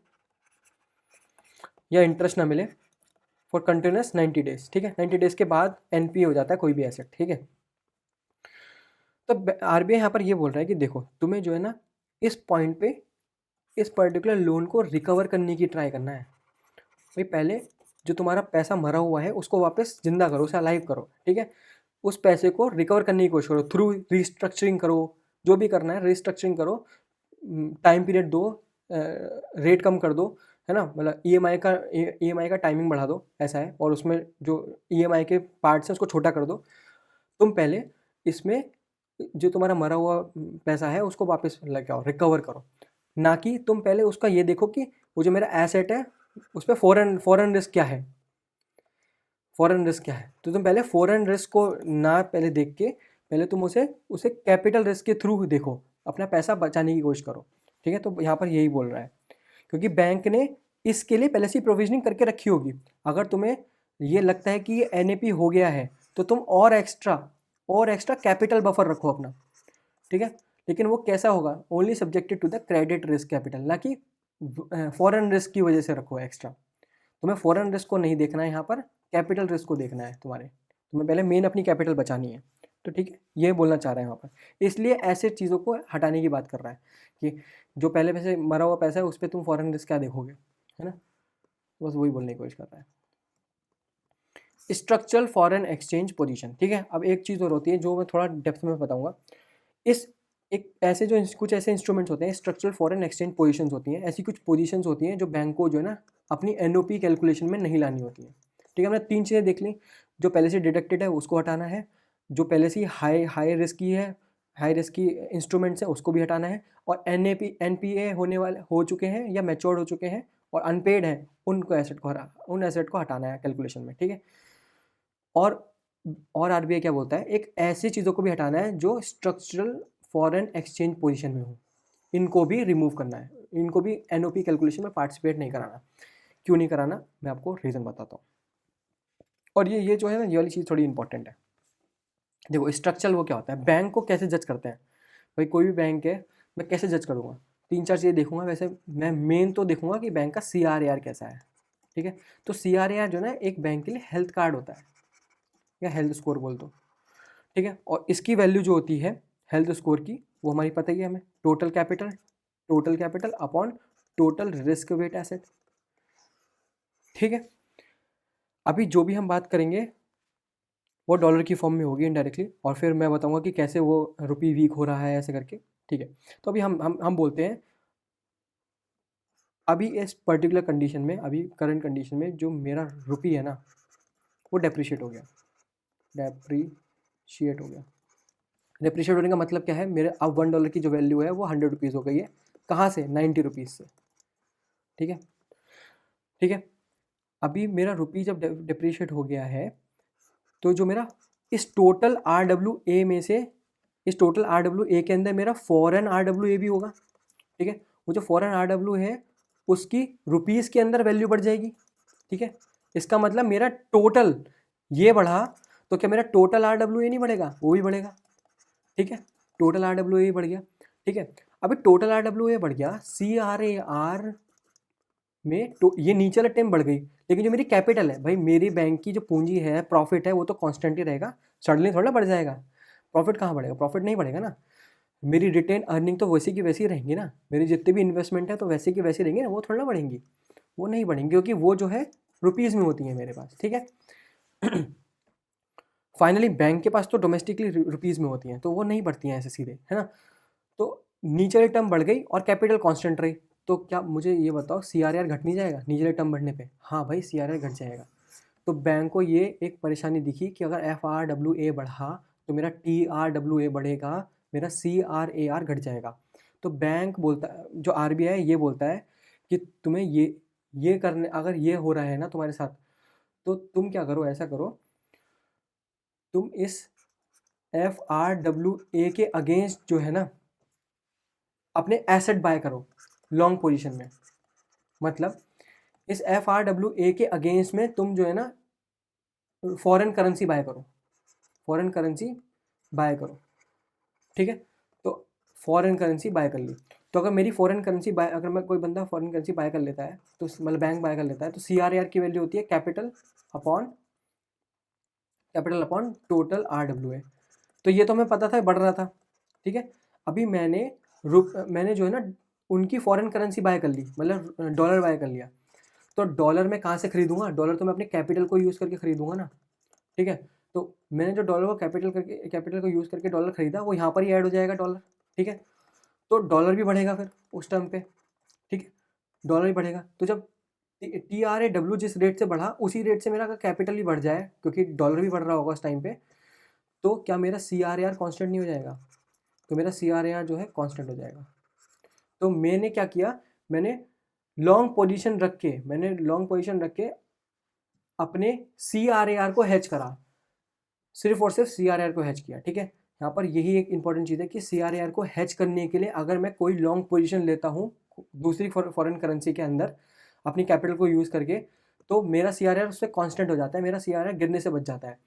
या इंटरेस्ट ना मिले फॉर कंटिन्यूस 90 डेज, ठीक है। 90 डेज के बाद NPA हो जाता है कोई भी एसेट, ठीक है। तो RBI यहाँ पर ये बोल रहा है कि देखो तुम्हें जो है ना इस पॉइंट पे इस पर्टिकुलर लोन को रिकवर करने की ट्राई करना है। भाई पहले जो तुम्हारा पैसा मरा हुआ है उसको वापस जिंदा करो, उसे अलाइव करो, ठीक है। उस पैसे को रिकवर करने की कोशिश करो थ्रू रिस्ट्रक्चरिंग करो, जो भी करना है रिस्ट्रक्चरिंग करो, टाइम पीरियड दो, रेट कम कर दो, है ना, मतलब EMI का टाइमिंग बढ़ा दो, ऐसा है। और उसमें जो EMI के पार्ट्स हैं उसको छोटा कर दो। तुम पहले इसमें जो तुम्हारा मरा हुआ पैसा है उसको वापस लेके आओ, रिकवर करो, ना कि तुम पहले उसका ये देखो कि वो जो मेरा एसेट है उस पर फॉरेन रिस्क क्या है, तो तुम पहले फॉरेन रिस्क को ना पहले देख के पहले तुम उसे कैपिटल रिस्क के थ्रू देखो, अपना पैसा बचाने की कोशिश करो, ठीक है। तो यहाँ पर यही बोल रहा है, क्योंकि बैंक ने इसके लिए पहले से प्रोविजनिंग करके रखी होगी। अगर तुम्हें ये लगता है कि ये NAP हो गया है तो तुम और एक्स्ट्रा कैपिटल बफर रखो अपना, ठीक है। लेकिन वो कैसा होगा, only subjected to the credit risk capital, ना कि फॉरेन रिस्क की वजह से रखो एक्स्ट्रा। तुम्हें फॉरेन रिस्क को नहीं देखना है यहाँ पर, कैपिटल रिस्क को देखना है तुम्हें पहले मेन अपनी कैपिटल बचानी है। तो ठीक है, ये बोलना चाह रहे हैं वहाँ पर, इसलिए ऐसे चीज़ों को हटाने की बात कर रहा है कि जो पहले पैसे मरा हुआ पैसा है उस पर तुम फॉरेन रिस्क क्या देखोगे, है ना। बस वही बोलने की कोशिश कर रहा है। स्ट्रक्चरल फॉरेन एक्सचेंज पोजीशन, ठीक है। अब एक चीज़ और होती है जो मैं थोड़ा डेप्थ में बताऊंगा। इस एक ऐसे जो कुछ ऐसे इंस्ट्रूमेंट्स होते हैं, स्ट्रक्चरल फॉरेन एक्सचेंज पोजीशंस होती हैं, ऐसी कुछ पोजीशंस होती हैं जो बैंक को जो है ना अपनी एनओपी कैलकुलेशन में नहीं लानी होती है। ठीक है, हमने 3 चीज़ें देख ली। जो पहले से डिडक्टेड है उसको हटाना है, जो पहले से हाई रिस्क की है, हाई रिस्क की इंस्ट्रूमेंट्स है उसको भी हटाना है, और एनपीए होने वाले हो चुके हैं या मैच्योर्ड हो चुके हैं और अनपेड हैं उनको उन एसेट को हटाना है कैलकुलेशन में। ठीक है, और आरबीआई क्या बोलता है, एक ऐसी चीज़ों को भी हटाना है जो स्ट्रक्चरल फॉरेन एक्सचेंज पोजीशन में हो, इनको भी रिमूव करना है, इनको भी एनओपी कैलकुलेशन में पार्टिसिपेट नहीं कराना। क्यों नहीं कराना, मैं आपको रीज़न बताता हूँ। और ये जो है ना, ये वाली चीज़ थोड़ी इंपॉर्टेंट है। देखो स्ट्रक्चरल वो क्या होता है, बैंक को कैसे जज करते हैं भाई, कोई भी बैंक है मैं कैसे जज करूँगा, 3-4 चीज़ें देखूंगा। वैसे मैं मेन तो देखूंगा कि बैंक का CRAR कैसा है। ठीक है, तो CRAR जो ना एक बैंक के लिए हेल्थ कार्ड होता है या हेल्थ स्कोर बोल दो। ठीक है, और इसकी वैल्यू जो होती है हेल्थ स्कोर की, वो हमारी पता ही है हमें, total capital upon total risk wait asset. ठीक है, अभी जो भी हम बात करेंगे वो डॉलर की फॉर्म में होगी इनडायरेक्टली, और फिर मैं बताऊंगा कि कैसे वो रुपी वीक हो रहा है ऐसे करके। ठीक है, तो अभी हम बोलते हैं अभी इस पर्टिकुलर कंडीशन में, अभी करंट कंडीशन में जो मेरा रुपी है ना वो डेप्रिशिएट हो गया। डेप्रिशिएट होने का मतलब क्या है, मेरे अब $1 की जो वैल्यू है वो ₹100 हो गई है। कहाँ से, ₹90 से। ठीक है, ठीक है, अभी मेरा रुपी जब डेप्रिशिएट हो गया है तो जो मेरा इस टोटल RWA में से, इस टोटल RWA के अंदर मेरा फॉरेन RWA भी होगा। ठीक है, वो जो फॉरेन RWA है उसकी रुपीज़ के अंदर वैल्यू बढ़ जाएगी। ठीक है, इसका मतलब मेरा टोटल ये बढ़ा तो क्या मेरा टोटल RWA नहीं बढ़ेगा, वो भी बढ़ेगा। ठीक है, टोटल RWA बढ़ गया। ठीक है, अभी टोटल RWA बढ़ गया, CRAR में तो ये नीचे वाला टर्म बढ़ गई, लेकिन जो मेरी कैपिटल है भाई, मेरी बैंक की जो पूंजी है, प्रॉफिट है, वो तो कांस्टेंट ही रहेगा, सडनली थोड़ा बढ़ जाएगा। प्रॉफिट कहाँ बढ़ेगा, प्रॉफिट नहीं बढ़ेगा ना। मेरी रिटेन अर्निंग तो वैसी की वैसी रहेंगी ना, मेरी जितनी भी इन्वेस्टमेंट है तो वैसे की वैसी रहेंगी ना, वो थोड़ा ना बढ़ेंगी, वो नहीं बढ़ेंगी, क्योंकि वो जो है रुपीज़ में होती है मेरे पास। ठीक है, फाइनली बैंक के पास तो डोमेस्टिकली रुपीज़ में होती हैं, तो वो नहीं बढ़ती हैं ऐसे सीधे, है ना। तो नीचे वाली टर्म बढ़ गई और कैपिटल कांस्टेंट रही, तो क्या मुझे ये बताओ CRAR घट नहीं जाएगा नीचे वाली टर्म बढ़ने पे? हाँ भाई, CRAR घट जाएगा। तो बैंक को ये एक परेशानी दिखी कि अगर FRWA बढ़ा तो मेरा TRWA बढ़ेगा, मेरा CRAR घट जाएगा। तो बैंक बोलता है, जो RBI ये बोलता है कि तुम्हें ये करने, अगर ये हो रहा है ना तुम्हारे साथ, तो तुम क्या करो, ऐसा करो, तुम इस FRWA के अगेंस्ट जो है ना अपने एसेट बाय करो लॉन्ग पोजीशन में। मतलब इस FRWA के अगेंस्ट में तुम जो है ना फॉरेन करेंसी बाय करो, फॉरेन करेंसी बाय करो। ठीक है, तो फॉरेन करेंसी बाय कर ली, तो अगर मेरी फॉरेन करेंसी बाय, अगर मैं कोई बंदा फॉरेन करेंसी बाय कर लेता है, तो मतलब बैंक बाय कर लेता है, तो CRAR की वैल्यू होती है कैपिटल अपॉन टोटल RWA। तो ये तो हमें पता था बढ़ रहा था। ठीक है, अभी मैंने जो है ना उनकी फॉरेन करेंसी बाय कर ली, मतलब डॉलर बाय कर लिया, तो डॉलर मैं कहाँ से खरीदूंगा, डॉलर तो मैं अपने कैपिटल को यूज़ करके खरीदूंगा ना। ठीक है, तो मैंने जो डॉलर को कैपिटल को यूज़ करके डॉलर खरीदा, वो यहाँ पर ही ऐड हो जाएगा डॉलर। ठीक है, तो डॉलर भी बढ़ेगा फिर उस टाइम पे। ठीक है, डॉलर भी बढ़ेगा, तो जब TRAW जिस रेट से बढ़ा उसी रेट से मेरा अगर कैपिटल भी बढ़ जाए, क्योंकि डॉलर भी बढ़ रहा होगा उस टाइम पे, तो क्या मेरा CRAR कांस्टेंट नहीं हो जाएगा? तो मेरा CRAR जो है कांस्टेंट हो जाएगा। तो मैंने क्या किया, मैंने लॉन्ग पोजीशन रख के अपने CRAR को हैच करा, सिर्फ और सिर्फ CRAR को हैच किया। ठीक है, यहाँ पर यही एक इंपॉर्टेंट चीज़ है कि CRAR को हैच करने के लिए अगर मैं कोई लॉन्ग पोजीशन लेता हूँ दूसरी फॉरेन करेंसी के अंदर अपनी कैपिटल को यूज़ करके, तो मेरा CRAR उससे कांस्टेंट हो जाता है, मेरा CRAR गिरने से बच जाता है।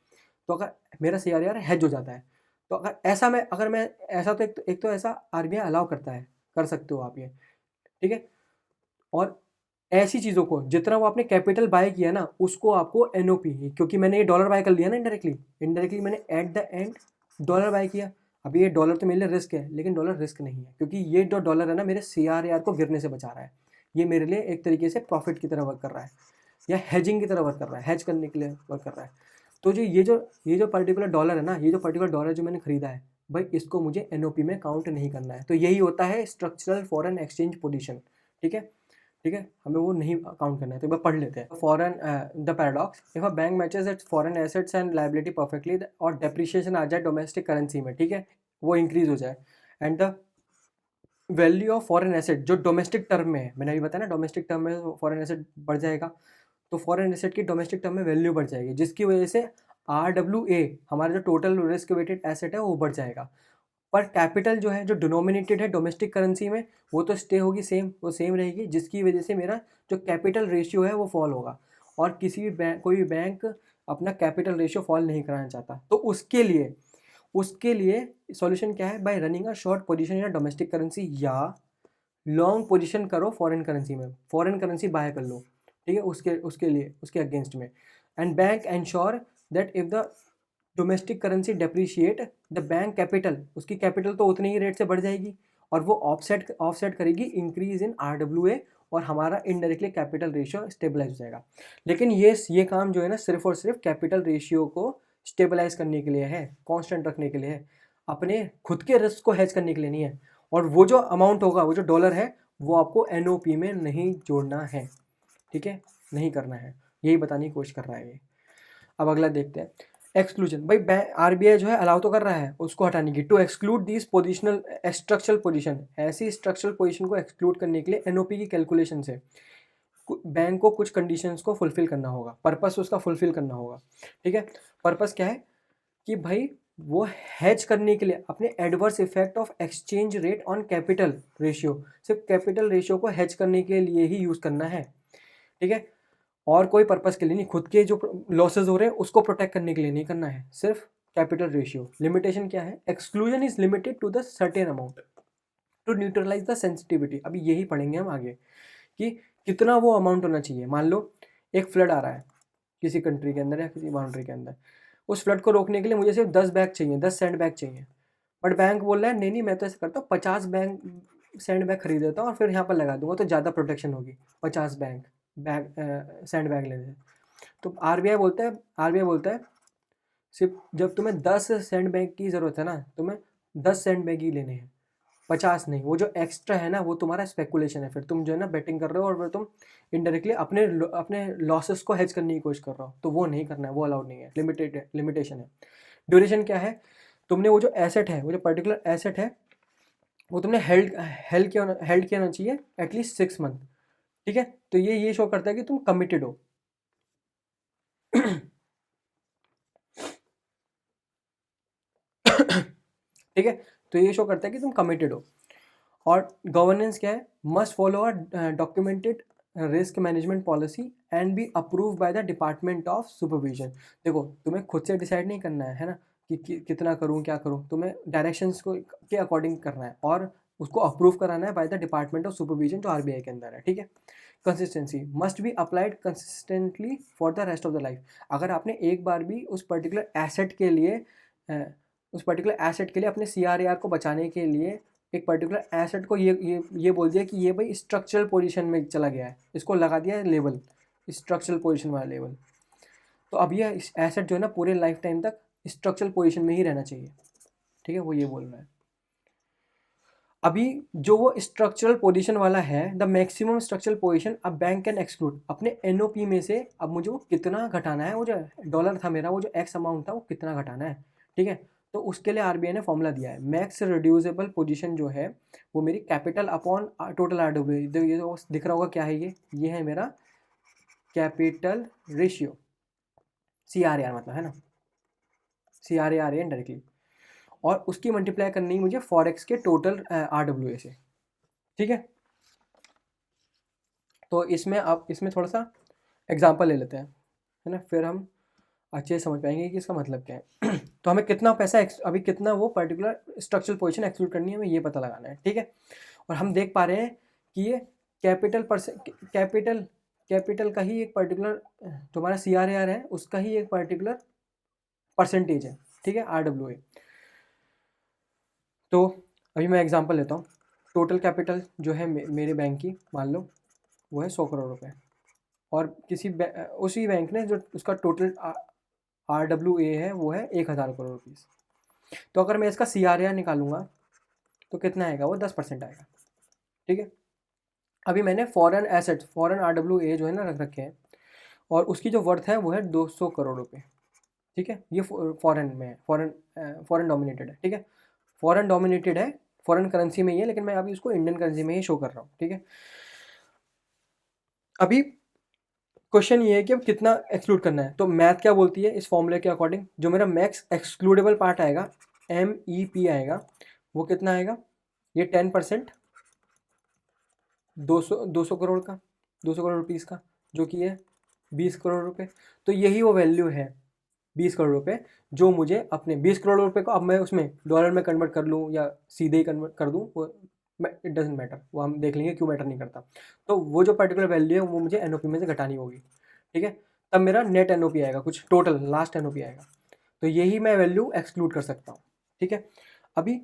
तो अगर मेरा CRAR हैज हो जाता है, तो अगर मैं ऐसा, तो एक तो ऐसा आरबीआई अलाउ करता है, कर सकते हो आप ये, ठीक है। और ऐसी चीज़ों को जितना वो आपने कैपिटल बाय किया ना, उसको आपको एनओपी, क्योंकि मैंने ये डॉलर बाय कर लिया ना इनडायरेक्टली मैंने at the end dollar buy किया। अभी ये डॉलर तो मेरे लिए रिस्क है, लेकिन डॉलर रिस्क नहीं है, क्योंकि ये जो डॉलर है ना मेरे सीआरआर को गिरने से बचा रहा है। ये मेरे लिए एक तरीके से प्रॉफिट की तरह वर्क कर रहा है, या हेजिंग की तरह वर्क कर रहा है, हेज करने के लिए वर्क कर रहा है। तो जो ये जो पर्टिकुलर डॉलर है ना, ये जो पर्टिकुलर डॉलर जो मैंने खरीदा है भाई, इसको मुझे एनओपी में काउंट नहीं करना है। तो यही होता है स्ट्रक्चरल फॉरेन एक्सचेंज पोजीशन, ठीक है। ठीक है, हमें वो नहीं काउंट करना है। तो एक बार पढ़ लेते हैं। Foreign the paradox, if a bank matches it's foreign assets and liability perfectly, और डेप्रिसिएशन आ जाए डोमेस्टिक करेंसी में, ठीक है, वो इंक्रीज हो जाए, and the value of foreign asset जो डोमेस्टिक टर्म में है, मैंने अभी बताया ना डोमेस्टिक टर्म में फॉरेन एसेट बढ़ जाएगा, तो फॉरेन एसेट की डोमेस्टिक टर्म में वैल्यू बढ़ जाएगी, जिसकी वजह से RWA हमारा जो टोटल रिस्क वेटेड एसेट है वो बढ़ जाएगा। पर कैपिटल जो है, जो डिनोमिनेटेड है डोमेस्टिक करेंसी में, वो तो स्टे होगी सेम, वो सेम रहेगी, जिसकी वजह से मेरा जो कैपिटल रेशियो है वो फॉल होगा। और किसी भी बैंक, कोई भी बैंक अपना कैपिटल रेशियो फॉल नहीं कराना चाहता। तो उसके लिए सॉल्यूशन क्या है? Bye running a short position या डोमेस्टिक करेंसी, या लॉन्ग पोजीशन करो फॉरेन करेंसी में, फॉरेन करेंसी बाय कर लो, ठीक है, उसके उसके लिए उसके अगेंस्ट में। And bank ensure that if the domestic currency depreciate, the bank capital, उसकी कैपिटल तो उतने ही रेट से बढ़ जाएगी, और वो ऑफसेट करेगी इंक्रीज इन RWA, और हमारा इनडायरेक्टली कैपिटल रेशियो स्टेबलाइज हो जाएगा। लेकिन ये काम जो है ना, सिर्फ और सिर्फ कैपिटल रेशियो को स्टेबलाइज करने के लिए है, कांस्टेंट रखने के लिए है, अपने खुद के रिस्क को हेज करने के लिए नहीं है। और वो जो अमाउंट होगा, वो जो डॉलर है, वो आपको एनओपी में नहीं जोड़ना है, ठीक है, नहीं करना है। यही बताने की कोशिश कर रहा है ये। अब अगला देखते हैं, एक्सक्लूजन। भाई आरबीआई जो है अलाउ तो कर रहा है उसको हटाने की, to exclude this positional structural position, ऐसी स्ट्रक्चरल पोजीशन को एक्सक्लूड करने के लिए एनओपी की कैलकुलेशन से बैंक को कुछ कंडीशंस को फुलफिल करना होगा, पर्पस उसका फुलफिल करना होगा, ठीक है। पर्पस क्या है? कि भाई वो हेज करने के लिए अपने adverse effect of exchange rate on capital ratio, सिर्फ कैपिटल रेशियो को हेज करने के लिए ही यूज़ करना है, ठीक है। और कोई पर्पस के लिए नहीं, खुद के जो लॉसेज हो रहे हैं उसको प्रोटेक्ट करने के लिए नहीं करना है, सिर्फ कैपिटल रेशियो। लिमिटेशन क्या है? Exclusion is limited to the certain amount to neutralize the sensitivity. अभी यही पढ़ेंगे हम आगे कि कितना वो अमाउंट होना चाहिए। मान लो एक फ्लड आ रहा है किसी कंट्री के अंदर या किसी बाउंड्री के अंदर, उस फ्लड को रोकने के लिए मुझे सिर्फ 10 बैग चाहिए, 10 सैंड बैग चाहिए। बट बैंक बोल रहा है नहीं नहीं, मैं तो ऐसा करता हूँ 50 बैंक सैंड बैग खरीद देता हूँ और फिर यहाँ पर लगा दूंगा, तो ज़्यादा प्रोटेक्शन होगी 50 बैग सैंड बैग लेने से। तो आरबीआई बोलता है सिर्फ जब तुम्हें 10 सैंड बैग की ज़रूरत है ना, तुम्हें 10 सैंड बैग ही लेने हैं, 50 नहीं। वो जो एक्स्ट्रा है ना, वो तुम्हारा स्पेकुलेशन है, फिर तुम जो है ना बेटिंग कर रहे हो, और फिर तुम इनडायरेक्टली अपने लॉसेस को हेज करने की कोशिश कर रहे हो, तो वो नहीं करना है, वो अलाउड नहीं है, लिमिटेशन है। ड्यूरेशन क्या है? तुमने वो जो एसेट है, वो जो पर्टिकुलर एसेट है, वो तुमने हेल्ड किया होना चाहिए एटलीस्ट 6 मंथ, ठीक है। तो ये शो करता है कि तुम कमिटेड हो। ठीक है, तो ये शो करता है कि तुम कमिटेड हो। और गवर्नेंस क्या है? Must follow a documented risk management policy and be approve by the department of supervision. देखो, तुम्हें खुद से डिसाइड नहीं करना है ना, कि कितना करूँ क्या करूँ, तुम्हें डायरेक्शंस को के अकॉर्डिंग करना है, और उसको अप्रूव कराना है bye the department of supervision जो आरबीआई के अंदर है, ठीक है। Consistency must be applied consistently for the rest of the life. अगर आपने एक बार भी उस पर्टिकुलर एसेट के लिए अपने सीआरआर को बचाने के लिए एक पर्टिकुलर एसेट को ये बोल दिया कि ये भाई स्ट्रक्चरल पोजीशन में चला गया है, इसको लगा दिया है लेबल, स्ट्रक्चरल पोजीशन वाला लेबल, तो अब ये एसेट जो है ना पूरे लाइफ टाइम तक स्ट्रक्चरल पोजीशन में ही रहना चाहिए, ठीक है, वो ये बोल रहा है। अभी जो वो स्ट्रक्चरल पोजीशन वाला है, द मैक्सिमम स्ट्रक्चरल पोजीशन अब बैंक कैन एक्सक्लूड, अपने एनओपी में से अब मुझे वो कितना घटाना है, वो जो डॉलर था मेरा, वो जो एक्स अमाउंट था, वो कितना घटाना है, ठीक है। तो उसके लिए आरबीआई ने फॉर्मूला दिया है, मैक्स रिड्यूसेबल पोजीशन जो है वो मेरी कैपिटल अपॉन टोटल आरडब्ल्यू। ये जो दिख रहा होगा क्या है, ये है मेरा कैपिटल रेशियो, CRAR मतलब, है ना, CRAR है डायरेक्टली, और उसकी मल्टीप्लाई करनी है मुझे फॉरेक्स के टोटल RWA से, ठीक है। तो इसमें थोड़ा सा एग्जांपल ले लेते हैं, है ना, फिर हम अच्छे से समझ पाएंगे कि इसका मतलब क्या है। तो हमें कितना पैसा अभी कितना वो पर्टिकुलर स्ट्रक्चरल पोजीशन एक्सक्लूड करनी है, हमें ये पता लगाना है, ठीक है। और हम देख पा रहे हैं कि ये कैपिटल कैपिटल का ही एक पर्टिकुलर जो हमारा CRAR है उसका ही एक पर्टिकुलर परसेंटेज है, ठीक है, RWA। तो अभी मैं एग्जांपल लेता हूँ। टोटल कैपिटल जो है मेरे बैंक की, मान लो वो है 100 करोड़ रुपए, और उसी बैंक ने जो उसका टोटल RWA है वो है 1000 करोड़ रुपीज़। तो अगर मैं इसका CRAR निकालूंगा तो कितना आएगा, वो 10% आएगा, ठीक है। अभी मैंने फॉरेन RWA जो है ना रख रखे हैं, और उसकी जो वर्थ है वो है 200 करोड़ रुपए, ठीक है। ये फॉरेन में है, फॉरेन डोमिनेटेड है, ठीक है। फॉरेन डोमिनेटेड है, फॉरेन करेंसी में ही है, लेकिन मैं अभी उसको इंडियन करेंसी में ही शो कर रहा हूँ, ठीक है। अभी क्वेश्चन ये है कि अब कितना एक्सक्लूड करना है। तो मैथ क्या बोलती है, इस फॉर्मूले के अकॉर्डिंग जो मेरा मैक्स एक्सक्लूडेबल पार्ट आएगा, MEP आएगा, वो कितना आएगा, ये 10%, 200 करोड़ का, 200 करोड़ रुपीज़ का, जो कि है 20 करोड़ रुपए। तो यही वो वैल्यू है 20 करोड़ रुपए, जो मुझे अपने 20 करोड़ रुपए को अब मैं उसमें डॉलर में कन्वर्ट कर लूँ या सीधे ही कन्वर्ट कर दूँ, वो इट डजेंट मैटर, वो हम देख लेंगे क्यों मैटर नहीं करता। तो वो जो पर्टिकुलर वैल्यू है वो मुझे NOP में से घटानी होगी, ठीक है। तब मेरा नेट NOP आएगा, कुछ टोटल लास्ट NOP आएगा। तो यही मैं वैल्यू एक्सक्लूड कर सकता हूँ, ठीक है। अभी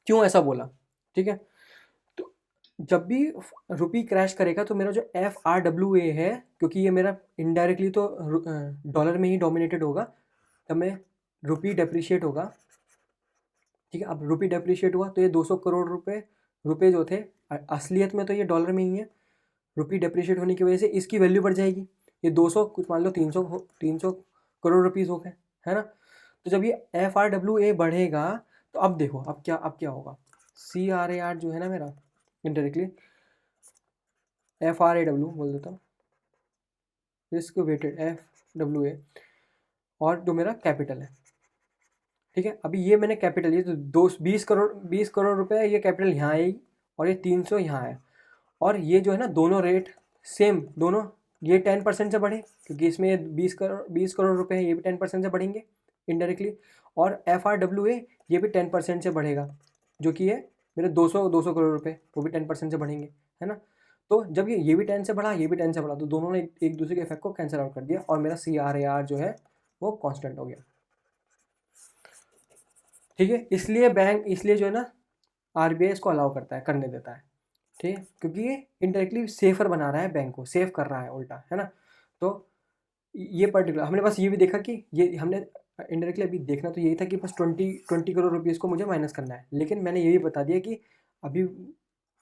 क्यों ऐसा बोला, ठीक है। तो जब भी रुपी क्रैश करेगा तो मेरा जो FRWA है, क्योंकि ये मेरा इनडायरेक्टली तो डॉलर में ही डोमिनेटेड होगा, तब मैं रुपी डेप्रिशिएट होगा, ठीक है। अब रुपी डेप्रिशिएट हुआ तो ये 200 करोड़ रुपए जो थे, असलियत में तो ये डॉलर में ही है, रुपी डेप्रिशिएट होने की वजह से इसकी वैल्यू बढ़ जाएगी। ये 200 कुछ मान लो 300 करोड़ रुपीज़ हो गए, है ना। तो जब ये FRWA बढ़ेगा तो अब देखो अब क्या होगा, CRAR जो है ना मेरा, इनडायरेक्टली FRAW बोल देता हूँ, रिस्क वेटेड FWA, और जो मेरा कैपिटल है, ठीक है। अभी ये मैंने कैपिटल, ये तो 20 करोड़ रुपए, ये कैपिटल यहाँ आएगी, और ये 300 यहाँ है, और ये जो है ना दोनों रेट सेम, दोनों ये 10% से बढ़े, क्योंकि इसमें ये 20 करोड़ रुपए है, ये भी 10% से बढ़ेंगे इनडायरेक्टली। और FRWA ये भी 10% से बढ़ेगा, जो कि है मेरे 200 करोड़ रुपए, वो भी 10% से बढ़ेंगे, है ना। तो जब ये भी 10 से बढ़ा, ये भी 10 से बढ़ा, तो दोनों ने एक दूसरे के इफेक्ट को कैंसिल आउट कर दिया, और मेरा CRAR जो है वो कॉन्स्टेंट हो गया, ठीक है। इसलिए जो है ना RBI इसको अलाउ करता है, करने देता है, ठीक है, क्योंकि ये इनडायरेक्टली सेफर बना रहा है, बैंक को सेफ कर रहा है उल्टा, है ना। तो ये पर्टिकुलर हमने बस ये भी देखा कि ये हमने इनडायरेक्टली अभी देखना तो यही था कि बस 20 करोड़ रुपीज़ को मुझे माइनस करना है, लेकिन मैंने ये भी बता दिया कि अभी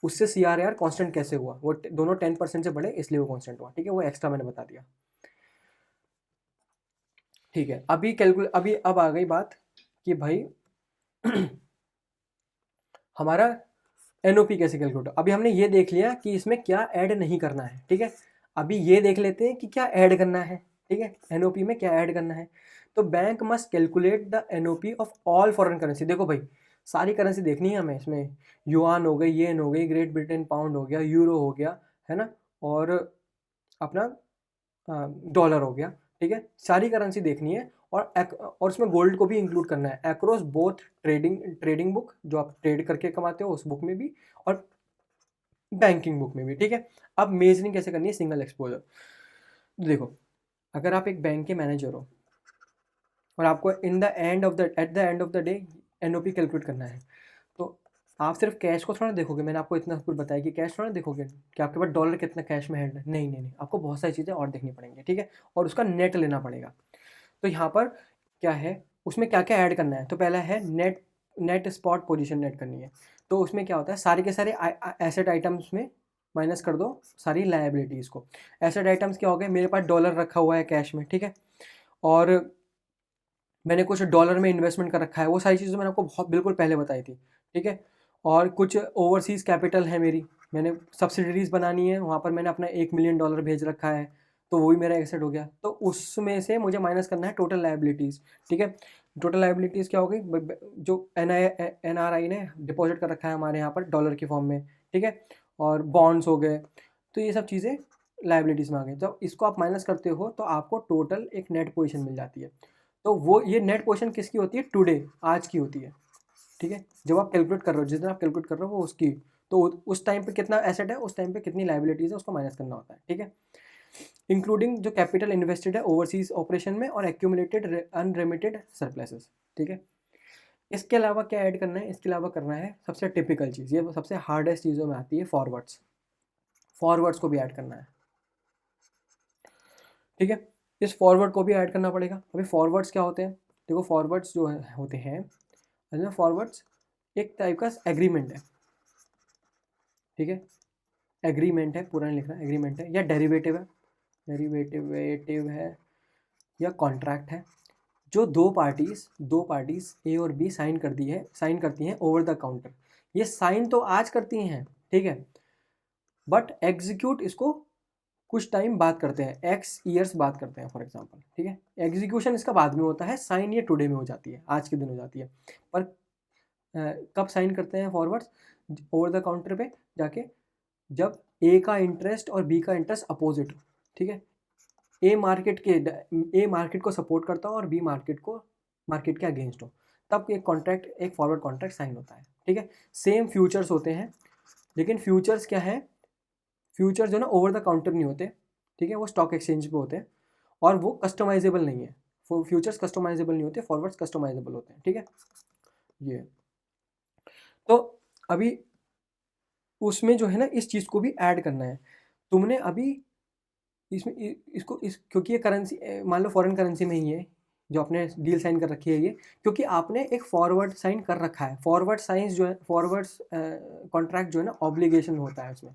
उससे CRAR कांस्टेंट कैसे हुआ, वो दोनों 10% से बढ़े इसलिए वो कांस्टेंट हुआ, ठीक है। वो एक्स्ट्रा मैंने बता दिया, ठीक है। अभी अब आ गई बात कि भाई हमारा NOP कैसे कैलकुलेट हो। अभी हमने ये देख लिया कि इसमें क्या ऐड नहीं करना है, ठीक है। अभी ये देख लेते हैं कि क्या ऐड करना है, ठीक है, NOP में क्या ऐड करना है। तो bank must calculate the NOP of all foreign currency. देखो भाई, सारी करेंसी देखनी है हमें, इसमें युआन हो गई, येन हो गई, ग्रेट ब्रिटेन पाउंड हो गया, यूरो हो गया, है ना, और अपना डॉलर हो गया, ठीक है। सारी करेंसी देखनी है, और उसमें गोल्ड को भी इंक्लूड करना है अक्रॉस बोथ ट्रेडिंग बुक, जो आप ट्रेड करके कमाते हो उस बुक में भी, और बैंकिंग बुक में भी, ठीक है। अब मेजरिंग कैसे करनी है सिंगल एक्सपोजर। देखो, अगर आप एक बैंक के मैनेजर हो और आपको eight the end of the day NOP calculate करना है, तो आप सिर्फ कैश को थोड़ा देखोगे, मैंने आपको इतना कुछ बताया कि कैश थोड़ा देखोगे कि आपके पास डॉलर कितना कैश में हैंड है, नहीं नहीं नहीं, आपको बहुत सारी चीज़ें और देखनी पड़ेंगी, ठीक है, और उसका नेट लेना पड़ेगा। तो यहाँ पर क्या है, उसमें क्या क्या ऐड करना है। तो पहला है नेट स्पॉट पोजीशन नेट करनी है। तो उसमें क्या होता है, सारे के सारे एसेट आइटम्स में माइनस कर दो सारी लायबिलिटीज़ को। एसेट आइटम्स क्या हो गए, मेरे पास डॉलर रखा हुआ है कैश में, ठीक है, और मैंने कुछ डॉलर में इन्वेस्टमेंट कर रखा है, वो सारी चीज़ें मैंने आपको बहुत बिल्कुल पहले बताई थी, ठीक है। और कुछ ओवरसीज़ कैपिटल है मेरी, मैंने सब्सिडरीज बनानी है, वहाँ पर मैंने अपना $1 मिलियन भेज रखा है, तो वो भी मेरा एसेट हो गया। तो उसमें से मुझे माइनस करना है टोटल लायबिलिटीज़, ठीक है। टोटल लायबिलिटीज़ क्या हो गई, जो NRI ने डिपॉजिट कर रखा है हमारे यहाँ पर डॉलर की फॉर्म में, ठीक है, और बॉन्ड्स हो गए। तो ये सब चीज़ें लाइबिलिटीज़ में आ गए। जब इसको आप माइनस करते हो तो आपको टोटल एक नेट पोजीशन मिल जाती है। तो वो ये नेट पोजीशन किसकी होती है? टुडे, आज की होती है, ठीक है। जब आप कैलकुलेट कर रहे हो, जिस दिन आप कैलकुलेट कर रहे हो वो उसकी, तो उस टाइम पे कितना एसेट है, उस टाइम पे कितनी लाइबिलिटीज़ है, उसको माइनस करना होता है, ठीक है। इंक्लूडिंग जो कैपिटल इन्वेस्टेड है ओवरसीज ऑपरेशन में और एक्यूमुलेटेड अनरेमिटेड सरप्लसेस, ठीक है। इसके अलावा क्या ऐड करना है? इसके अलावा करना है सबसे टिपिकल चीज़, ये सबसे हार्डेस्ट चीज़ों में आती है, फॉरवर्ड्स। फॉरवर्ड्स को भी ऐड करना है, ठीक है। इस फॉरवर्ड को भी ऐड करना पड़ेगा। अभी फॉरवर्ड्स क्या होते हैं? देखो फॉरवर्ड्स जो होते हैं, फॉरवर्ड्स एक टाइप का एग्रीमेंट है, ठीक है। एग्रीमेंट है, पूरा नहीं लिख रहा, एग्रीमेंट है या डेरिवेटिव है, डेरिवेटिव है या कॉन्ट्रैक्ट है, जो दो पार्टीज ए और बी साइन करती हैं ओवर द काउंटर। ये साइन तो आज करती हैं, ठीक है, बट एग्जीक्यूट इसको कुछ टाइम बाद करते हैं, एक्स ईयर्स बाद करते हैं फॉर एग्जांपल, ठीक है। एग्जीक्यूशन इसका बाद में होता है, साइन ये टुडे में हो जाती है, आज के दिन हो जाती है। पर कब साइन करते हैं फॉरवर्ड्स? ओवर द काउंटर पे जाके, जब ए का इंटरेस्ट और बी का इंटरेस्ट अपोजिट हो, ठीक है। ए मार्केट को सपोर्ट करता हो और बी मार्केट के अगेंस्ट हो, तब एक फॉरवर्ड कॉन्ट्रैक्ट साइन होता है, ठीक है। सेम फ्यूचर्स होते हैं, लेकिन फ्यूचर्स क्या है? फ्यूचर जो ना ओवर द काउंटर नहीं होते, ठीक है, वो स्टॉक एक्सचेंज पे होते हैं और वो कस्टमाइजेबल नहीं है। फ्यूचर्स कस्टमाइजेबल नहीं होते, फॉरवर्ड्स कस्टमाइजेबल होते हैं, ठीक है। ये तो अभी उसमें जो है ना, इस चीज़ को भी ऐड करना है तुमने अभी इसमें, क्योंकि ये करेंसी मान लो फॉरेन करेंसी में ही है जो आपने डील साइन कर रखी है ये, क्योंकि आपने एक फॉरवर्ड साइन कर रखा है। फॉरवर्ड साइंस जो है, फॉरवर्ड्स कॉन्ट्रैक्ट जो है ना, ऑब्लिगेशन होता है उसमें,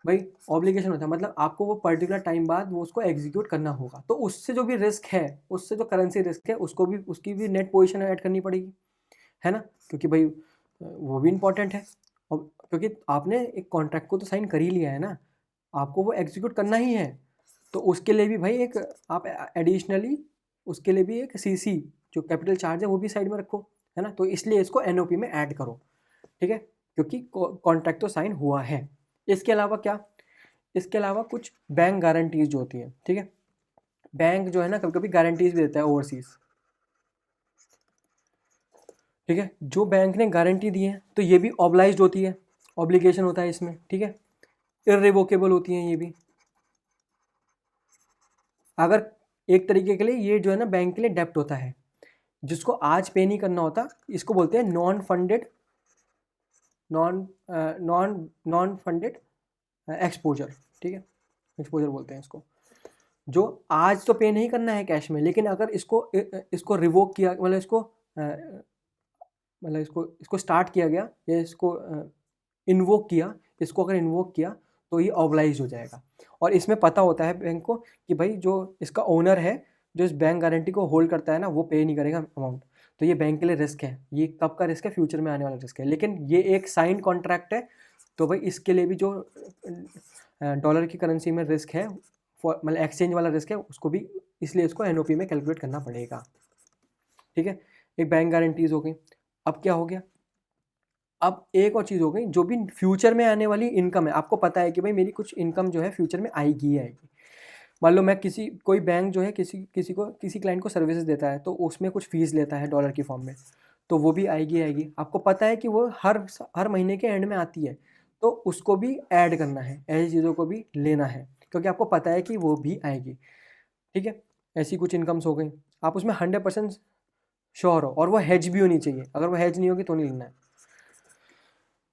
भाई ऑब्लिगेशन होता है, मतलब आपको वो पर्टिकुलर टाइम बाद वो उसको एग्जीक्यूट करना होगा। तो उससे जो भी रिस्क है, उससे जो करेंसी रिस्क है, उसकी भी नेट पोजीशन ऐड करनी पड़ेगी, है ना, क्योंकि भाई वो भी इम्पोर्टेंट है। और क्योंकि आपने एक कॉन्ट्रैक्ट को तो साइन कर ही लिया है ना, आपको वो एग्जीक्यूट करना ही है, तो उसके लिए भी भाई एक आप एडिशनली उसके लिए भी एक सीसी जो कैपिटल चार्ज है वो भी साइड में रखो, है ना। तो इसलिए इसको एनओपी में ऐड करो, ठीक है, क्योंकि कॉन्ट्रैक्ट तो साइन हुआ है। इसके अलावा क्या? इसके अलावा कुछ बैंक गारंटीज जो होती है, ठीक है। बैंक जो है ना, कभी कभी गारंटीज भी देता है ओवरसीज, ठीक है। जो बैंक ने गारंटी दी है तो ये भी ऑब्लाइज्ड होती है, ऑब्लिगेशन होता है इसमें, ठीक है। इररिवोकेबल होती हैं ये भी। अगर एक तरीके के लिए ये जो है ना, बैंक के लिए डेप्ट होता है जिसको आज पे नहीं करना होता, इसको बोलते हैं non funded non funded exposure, ठीक है, एक्सपोजर बोलते हैं इसको। जो आज तो पे नहीं करना है कैश में, लेकिन अगर इसको रिवोक किया, मतलब इसको स्टार्ट किया गया या इसको इन्वोक किया, इसको अगर इन्वोक किया तो ये ऑब्लाइज हो जाएगा। और इसमें पता होता है बैंक को कि भाई जो इसका ओनर है, जो इस बैंक गारंटी को होल्ड करता है ना, वो पे नहीं करेगा अमाउंट। तो ये बैंक के लिए रिस्क है। ये कब का रिस्क है? फ्यूचर में आने वाला रिस्क है। लेकिन ये एक साइन कॉन्ट्रैक्ट है, तो भाई इसके लिए भी जो डॉलर की करेंसी में रिस्क है, मतलब एक्सचेंज वाला रिस्क है, उसको भी इसलिए इसको एनओपी में कैलकुलेट करना पड़ेगा, ठीक है। एक बैंक गारंटीज हो गई। अब क्या हो गया? अब एक और चीज़ हो गई, जो भी फ्यूचर में आने वाली इनकम है, आपको पता है कि भाई मेरी कुछ इनकम जो है फ्यूचर में आएगी ही आएगी। मान लो मैं कोई बैंक जो है किसी क्लाइंट को सर्विसेज देता है, तो उसमें कुछ फीस लेता है डॉलर की फॉर्म में, तो वो भी आएगी आएगी। आपको पता है कि वो हर महीने के एंड में आती है, तो उसको भी ऐड करना है, ऐसी चीज़ों को भी लेना है, क्योंकि आपको पता है कि वो भी आएगी, ठीक है। ऐसी कुछ इनकम्स हो गई, आप उसमें 100% श्योर हो, और वो हेज भी होनी चाहिए। अगर वो हेज नहीं होगी तो नहीं लेना है।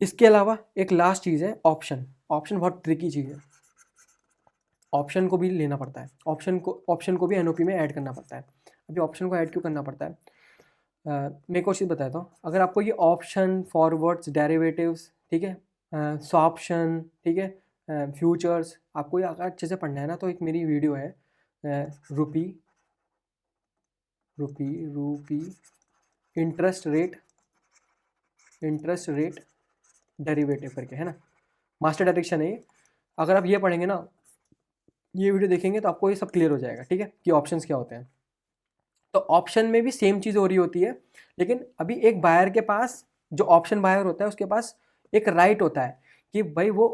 इसके अलावा एक लास्ट चीज़ है ऑप्शन। ऑप्शन बहुत ट्रिकी चीज़ है, ऑप्शन को भी लेना पड़ता है। ऑप्शन को भी एनओपी में ऐड करना पड़ता है। अभी ऑप्शन को ऐड क्यों करना पड़ता है? मैं एक और चीज़ बताता हूँ। अगर आपको ये ऑप्शन, फॉरवर्ड्स, डेरिवेटिव्स, ठीक है, स्वैप्शन, ठीक है, फ्यूचर्स, आपको ये अगर अच्छे से पढ़ना है ना, तो एक मेरी वीडियो है रूपी इंटरेस्ट रेट डेरिवेटिव करके, है ना, मास्टर डायरेक्शन है ये। अगर आप ये पढ़ेंगे ना, ये वीडियो देखेंगे, तो आपको ये सब क्लियर हो जाएगा, ठीक है, कि ऑप्शंस क्या होते हैं। तो ऑप्शन में भी सेम चीज़ हो रही होती है, लेकिन अभी एक बायर के पास, जो ऑप्शन बायर होता है, उसके पास एक राइट होता है कि भाई वो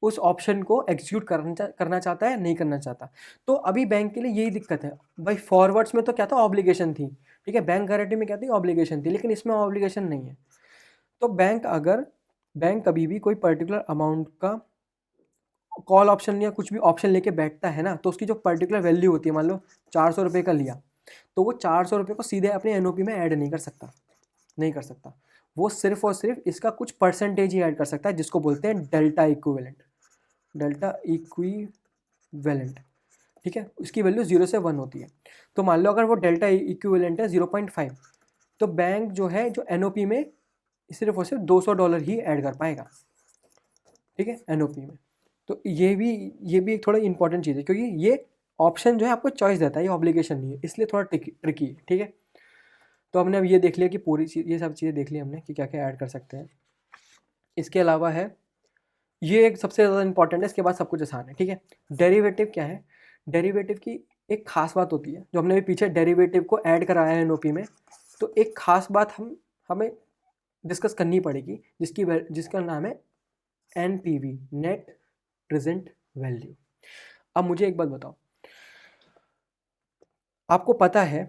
उस ऑप्शन को एग्जीक्यूट करना चाहता है, नहीं करना चाहता। तो अभी बैंक के लिए यही दिक्कत है भाई। फॉरवर्ड्स में तो क्या था, ऑब्लिगेशन थी, ठीक है, बैंक गारंटी में क्या थी, ऑब्लिगेशन थी, लेकिन इसमें ऑब्लिगेशन नहीं है। तो बैंक कभी भी कोई पर्टिकुलर अमाउंट का कॉल ऑप्शन या कुछ भी ऑप्शन लेके बैठता है ना, तो उसकी जो पर्टिकुलर वैल्यू होती है, मान लो 400 रुपये का लिया, तो वो 400 रुपये को सीधे अपने एनओपी में ऐड नहीं कर सकता, नहीं कर सकता। वो सिर्फ और सिर्फ इसका कुछ परसेंटेज ही ऐड कर सकता है, जिसको बोलते हैं डेल्टा इक्विवेलेंट। डेल्टा इक्विवेलेंट, ठीक है, उसकी वैल्यू 0 से 1 होती है। तो मान लो अगर वो डेल्टा इक्विवेलेंट है 0.5, तो बैंक जो है, जो एनओपी में सिर्फ और सिर्फ $200 ही ऐड कर पाएगा, ठीक है, एनओपी में। तो ये भी एक थोड़ा इंपॉर्टेंट चीज़ है, क्योंकि ये ऑप्शन जो है आपको चॉइस देता है, ये ऑब्लिगेशन नहीं है, इसलिए थोड़ा ट्रिकी है, ठीक है। तो हमने अब ये देख लिया कि पूरी चीज़, ये सब चीज़ें देख ली हमने कि क्या क्या ऐड कर सकते हैं। इसके अलावा है, ये एक सबसे ज़्यादा इंपॉर्टेंट है, इसके बाद सब कुछ आसान है, ठीक है। डेरिवेटिव क्या है, डेरिवेटिव की एक खास बात होती है, जो हमने भी पीछे डेरिवेटिव को ऐड कराया है एनओपी में, तो एक खास बात हमें डिस्कस करनी पड़ेगी, जिसका नाम है एनपीवी, नेट प्रेजेंट वैल्यू। अब मुझे एक बात बताओ, आपको पता है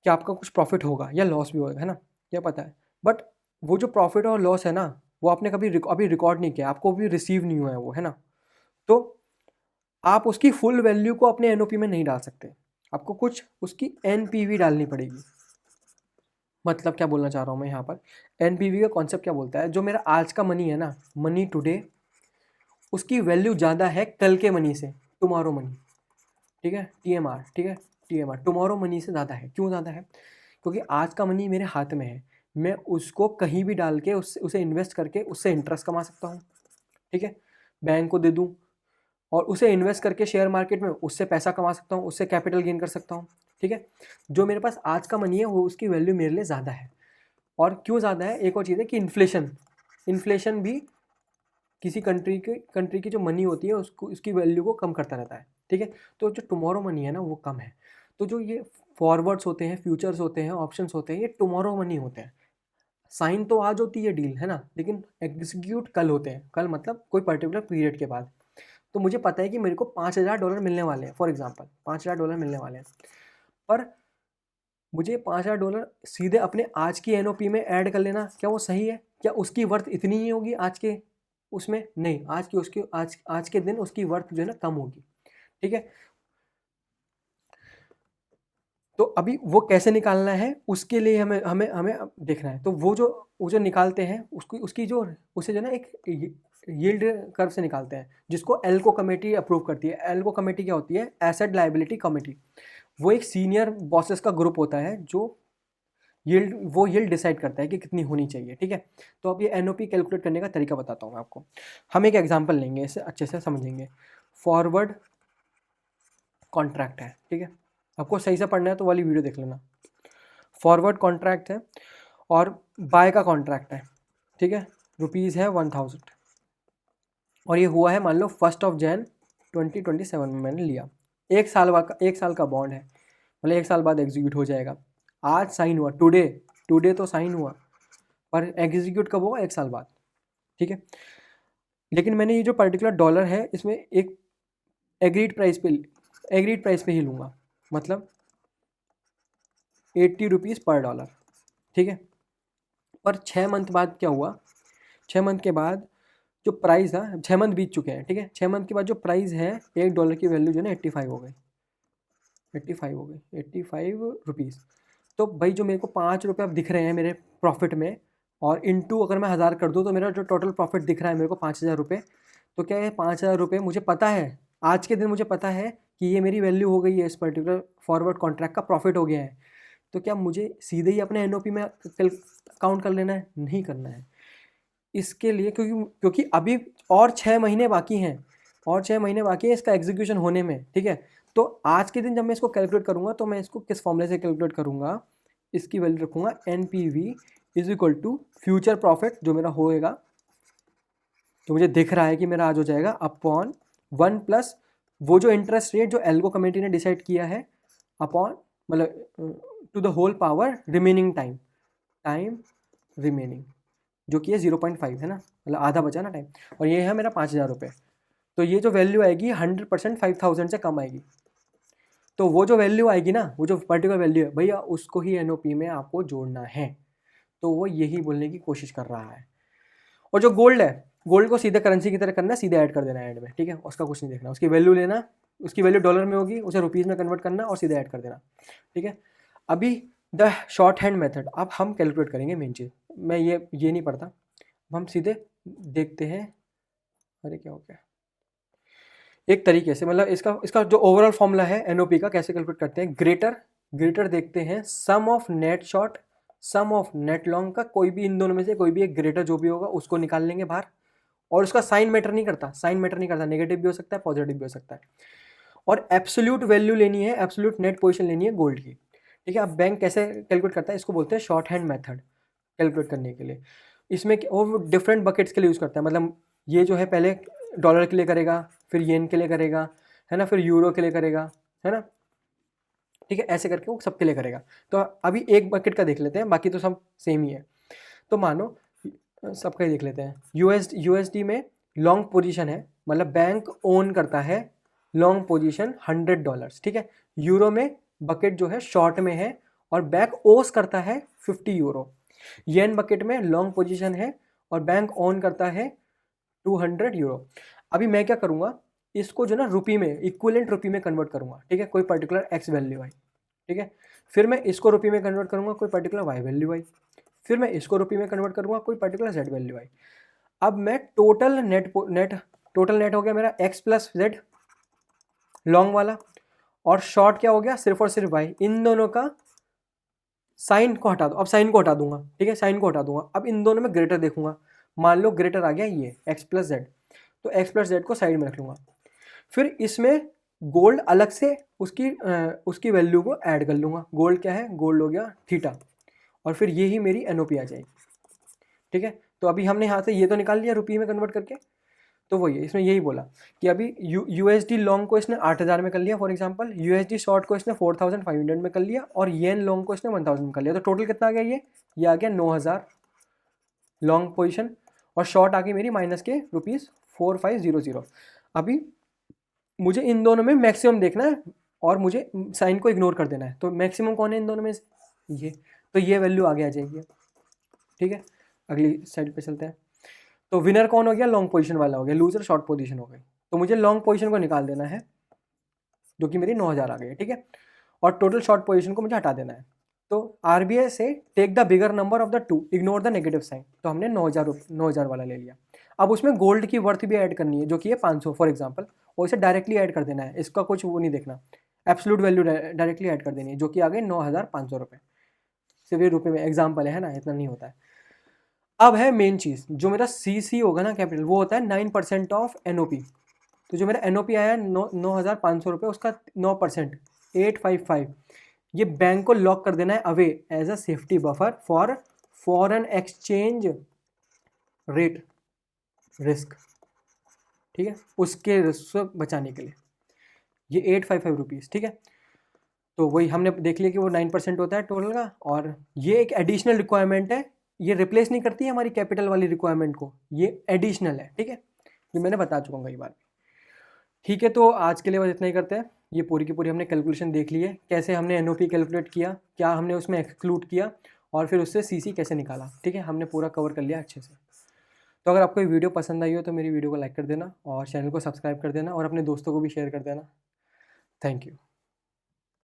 कि आपका कुछ प्रॉफिट होगा या लॉस भी होगा, है ना, ये पता है, बट वो जो प्रॉफिट और लॉस है ना, वो आपने कभी अभी रिकॉर्ड नहीं किया, आपको भी रिसीव नहीं हुआ है वो, है ना। तो आप उसकी फुल वैल्यू को अपने एनओपी में नहीं डाल सकते, आपको कुछ उसकी एनपीवी डालनी पड़ेगी। मतलब क्या बोलना चाह रहा हूँ मैं यहाँ पर, एनपीवी का कॉन्सेप्ट क्या बोलता है, जो मेरा आज का मनी है ना, मनी टुडे, उसकी वैल्यू ज़्यादा है कल के मनी से, टुमारो मनी, ठीक है, टीएमआर, ठीक है, टीएमआर टुमारो मनी से ज़्यादा है। क्यों ज़्यादा है, क्योंकि आज का मनी मेरे हाथ में है, मैं उसको कहीं भी डाल के उसे इन्वेस्ट करके उससे इंटरेस्ट कमा सकता हूँ, ठीक है, बैंक को दे दूँ और उसे इन्वेस्ट करके शेयर मार्केट में उससे पैसा कमा सकता हूँ, उससे कैपिटल गेन कर सकता हूँ, ठीक है। जो मेरे पास आज का मनी है वो उसकी वैल्यू मेरे लिए ज़्यादा है। और क्यों ज़्यादा है, एक और चीज़ है कि इन्फ्लेशन भी किसी कंट्री की जो मनी होती है उसको, उसकी वैल्यू को कम करता रहता है, ठीक है। तो जो टुमारो मनी है ना वो कम है। तो जो ये फॉरवर्ड्स होते हैं, फ्यूचर्स होते हैं, ऑप्शंस होते हैं, ये टुमारो मनी होते हैं। साइन तो आज होती है डील, है ना, लेकिन एग्जीक्यूट कल होते हैं, कल मतलब कोई पर्टिकुलर पीरियड के बाद। तो मुझे पता है कि मेरे को $5000 मिलने वाले हैं, फॉर एग्जांपल $5000 मिलने वाले हैं, पर मुझे $5000 सीधे अपने आज की एनओपी में ऐड कर लेना, क्या वो सही है? क्या उसकी वर्थ इतनी ही होगी आज के उसमें? नहीं, आज के दिन उसकी वर्थ जो है ना कम होगी, ठीक है। तो अभी वो कैसे निकालना है, उसके लिए हमें हमें हमें अब देखना है। तो वो जो निकालते हैं उसकी जो उसे जो है ना एक यील्ड कर्व से निकालते हैं, जिसको एल्को कमेटी अप्रूव करती है। एल्को कमेटी क्या होती है? Asset liability committee. वो एक सीनियर बॉसेस का ग्रुप होता है जो यील्ड डिसाइड करता है कि कितनी होनी चाहिए, ठीक है। तो अब ये एनओपी कैलकुलेट करने का तरीका बताता हूँ मैं आपको। हम एक एग्जांपल लेंगे, इसे अच्छे से समझेंगे। फॉरवर्ड कॉन्ट्रैक्ट है, ठीक है, आपको सही से पढ़ना है तो वाली वीडियो देख लेना। फॉरवर्ड कॉन्ट्रैक्ट है और बाय का कॉन्ट्रैक्ट है, ठीक है, रुपीज़ है 1000 और ये हुआ है मान लो 1 जनवरी 2027 में मैंने लिया। एक साल का बॉन्ड है, मतलब 1 साल बाद एग्जीक्यूट हो जाएगा। आज साइन हुआ, टुडे तो साइन हुआ, पर एग्जीक्यूट कब होगा? 1 साल बाद, ठीक है। लेकिन मैंने ये जो पर्टिकुलर डॉलर है इसमें एक एग्रीड प्राइस पे ही लूँगा, मतलब 80 रुपीज़ पर डॉलर, ठीक है। पर 6 मंथ बाद क्या हुआ? 6 मंथ के बाद जो प्राइस था, 6 मंथ बीत चुके हैं, ठीक है। 6 मंथ के बाद जो प्राइस है, $1 की वैल्यू जो है ना 85 हो गई, 85 रुपीज़। तो भाई जो मेरे को ₹5 अब दिख रहे हैं मेरे प्रॉफिट में, और इंटू अगर मैं 1000 कर दूँ तो मेरा जो टोटल प्रॉफिट दिख रहा है मेरे को ₹5000। तो क्या है, ₹5000 मुझे पता है, आज के दिन मुझे पता है कि ये मेरी वैल्यू हो गई है, इस पर्टिकुलर फॉरवर्ड कॉन्ट्रैक्ट का प्रॉफिट हो गया है। तो क्या मुझे सीधे ही अपने एनओपी में काउंट कर लेना है? नहीं करना है। इसके लिए क्योंकि अभी और 6 महीने बाकी हैं, और 6 महीने बाकी है इसका एग्जीक्यूशन होने में, ठीक है। तो आज के दिन जब मैं इसको कैलकुलेट करूँगा तो मैं इसको किस फॉर्मूले से कैलकुलेट करूँगा? इसकी वैल्यू रखूँगा NPV is equal to future profit जो मेरा होएगा, तो मुझे दिख रहा है कि मेरा आज हो जाएगा, अपॉन 1 प्लस वो जो इंटरेस्ट रेट जो एल्गो कमेटी ने डिसाइड किया है, अपॉन मतलब to the whole power remaining time remaining, जो कि है 0.5, है ना, मतलब आधा बचा ना टाइम, और ये है मेरा ₹5000। तो ये जो वैल्यू आएगी 100% 5000 से कम आएगी। तो वो जो वैल्यू आएगी ना, वो जो पर्टिकुलर वैल्यू है भैया, उसको ही एनओपी में आपको जोड़ना है। तो वो यही बोलने की कोशिश कर रहा है। और जो गोल्ड है, गोल्ड को सीधे करेंसी की तरह करना है, सीधे ऐड कर देना है एंड में, ठीक है, उसका कुछ नहीं देखना, उसकी वैल्यू लेना, उसकी वैल्यू डॉलर में होगी, उसे रुपीज़ में कन्वर्ट करना और सीधे ऐड कर देना, ठीक है। अभी द शॉर्ट हैंड मेथड, अब हम कैलकुलेट करेंगे मेन चीज़, मैं ये नहीं पढ़ता, अब हम सीधे देखते हैं। अरे क्या हो गया, एक तरीके से मतलब इसका जो ओवरऑल फॉर्मूला है एनओपी का, कैसे कैलकुलेट करते हैं। ग्रेटर देखते हैं sum of net short sum of net long का, कोई भी इन दोनों में से कोई भी एक ग्रेटर जो भी होगा उसको निकाल लेंगे बाहर। और उसका साइन मैटर नहीं करता, नेगेटिव भी हो सकता है, पॉजिटिव भी हो सकता है। और एब्सोल्यूट वैल्यू लेनी है, एब्सोल्यूट नेट पोजीशन लेनी है गोल्ड की, ठीक है। अब बैंक कैसे कैलकुलेट करता है, इसको बोलते हैं शॉर्ट हैंड मेथड कैलकुलेट करने के लिए। इसमें वो डिफरेंट बकेट्स के लिए यूज़ करता है, मतलब ये जो है पहले डॉलर के लिए करेगा, फिर येन के लिए करेगा, है ना, फिर यूरो के लिए करेगा, है ना, ठीक है, ऐसे करके वो सबके लिए करेगा। तो अभी एक बकेट का देख लेते हैं, बाकी तो सब सेम ही है। तो मानो सबका ही देख लेते हैं। यूएसडी में लॉन्ग पोजीशन है, मतलब बैंक ओन करता है लॉन्ग पोजीशन $100, ठीक है। यूरो में बकेट जो है शॉर्ट में है और बैंक ओस करता है 50 यूरो। येन बकेट में लॉन्ग पोजीशन है और बैंक ओन करता है 200 यूरो। अभी मैं क्या करूँगा, इसको जो ना रुपी में, इक्विवेलेंट रुपी में कन्वर्ट करूँगा, ठीक है, कोई पर्टिकुलर एक्स वैल्यू आई, ठीक है। फिर मैं इसको रुपी में कन्वर्ट करूँगा, कोई पर्टिकुलर वाई वैल्यू आई। फिर मैं इसको रुपी में कन्वर्ट करूँगा, कोई पर्टिकुलर जेड वैल्यू आई। अब मैं टोटल नेट हो गया मेरा एक्स प्लस जेड लॉन्ग वाला, और शॉर्ट क्या हो गया, सिर्फ और सिर्फ वाई। इन दोनों का साइन को हटा दो, अब साइन को हटा दूंगा, ठीक है, साइन को हटा दूंगा। अब इन दोनों में ग्रेटर देखूंगा, मान लो ग्रेटर आ गया ये एक्स प्लस जेड, तो एक्स प्लस जेड को साइड में रख लूँगा। फिर इसमें गोल्ड अलग से उसकी वैल्यू को ऐड कर लूँगा। गोल्ड क्या है, गोल्ड हो गया थीटा, और फिर ये ही मेरी एनओपी आ जाएगी, ठीक है। तो अभी हमने यहाँ से ये तो निकाल लिया रुपये में कन्वर्ट करके। तो वही है, इसमें यही बोला कि अभी यूएसडी लॉन्ग को इसने 8000 में कर लिया फॉर एग्जांपल, यूएसडी शॉर्ट को इसने 4500 में कर लिया, और येन लॉन्ग को इसने 1000 में कर लिया। तो टोटल कितना आ गया, ये आ गया 9000 लॉन्ग पोजीशन, और शॉर्ट आ गई मेरी माइनस के ₹4500। अभी मुझे इन दोनों में मैक्सिमम देखना है और मुझे साइन को इग्नोर कर देना है। तो मैक्सिमम कौन है इन दोनों में से, ये, तो ये वैल्यू आगे आ जाएगी, ठीक है। अगली साइड पे चलते हैं। तो विनर कौन हो गया, लॉन्ग पोजीशन वाला हो गया, लूजर शॉर्ट पोजीशन हो गई। तो मुझे लॉन्ग पोजीशन को निकाल देना है, जो कि मेरी 9000 आ गई है, ठीक है, और टोटल शॉर्ट पोजीशन को मुझे हटा देना है। तो आरबीआई से take the bigger number of the two, ignore the negative sign. तो हमने 9000 वाला ले लिया। अब उसमें गोल्ड की वर्थ भी ऐड करनी है, जो कि है 500 फॉर एग्जाम्पल, और इसे डायरेक्टली ऐड कर देना है, इसका कुछ वो नहीं देखना, एब्सोल्यूट वैल्यू डायरेक्टली ऐड कर देनी है, जो कि आ गई 9500 रुपये। सिर्फ ये रुपये में एग्जाम्पल है ना, इतना नहीं होता है। अब है मेन चीज़, जो मेरा सी होगा ना कैपिटल, वो होता है 9% ऑफ एनओपी। तो जो मेरा एनओपी आया है 9500 रुपये, उसका 9% 855, ये बैंक को लॉक कर देना है away as a safety buffer for foreign exchange rate risk, ठीक है, उसके रिस्क से बचाने के लिए ये 855 रुपीज़, ठीक है। तो वही हमने देख लिया कि वो 9% होता है टोटल का, और ये एक एडिशनल रिक्वायरमेंट है, ये रिप्लेस नहीं करती है हमारी कैपिटल वाली रिक्वायरमेंट को, ये एडिशनल है, ठीक है, ये मैंने बता चुका हूँ कई बार। ठीक है, तो आज के लिए बस इतना ही करते हैं। ये पूरी की पूरी हमने कैलकुलेशन देख ली है, कैसे हमने एनओपी कैलकुलेट किया, क्या हमने उसमें एक्सक्लूड किया, और फिर उससे सीसी कैसे निकाला, ठीक है, हमने पूरा कवर कर लिया अच्छे से। तो अगर आपको ये वीडियो पसंद आई हो तो मेरी वीडियो को लाइक कर देना और चैनल को सब्सक्राइब कर देना और अपने दोस्तों को भी शेयर कर देना। Thank you.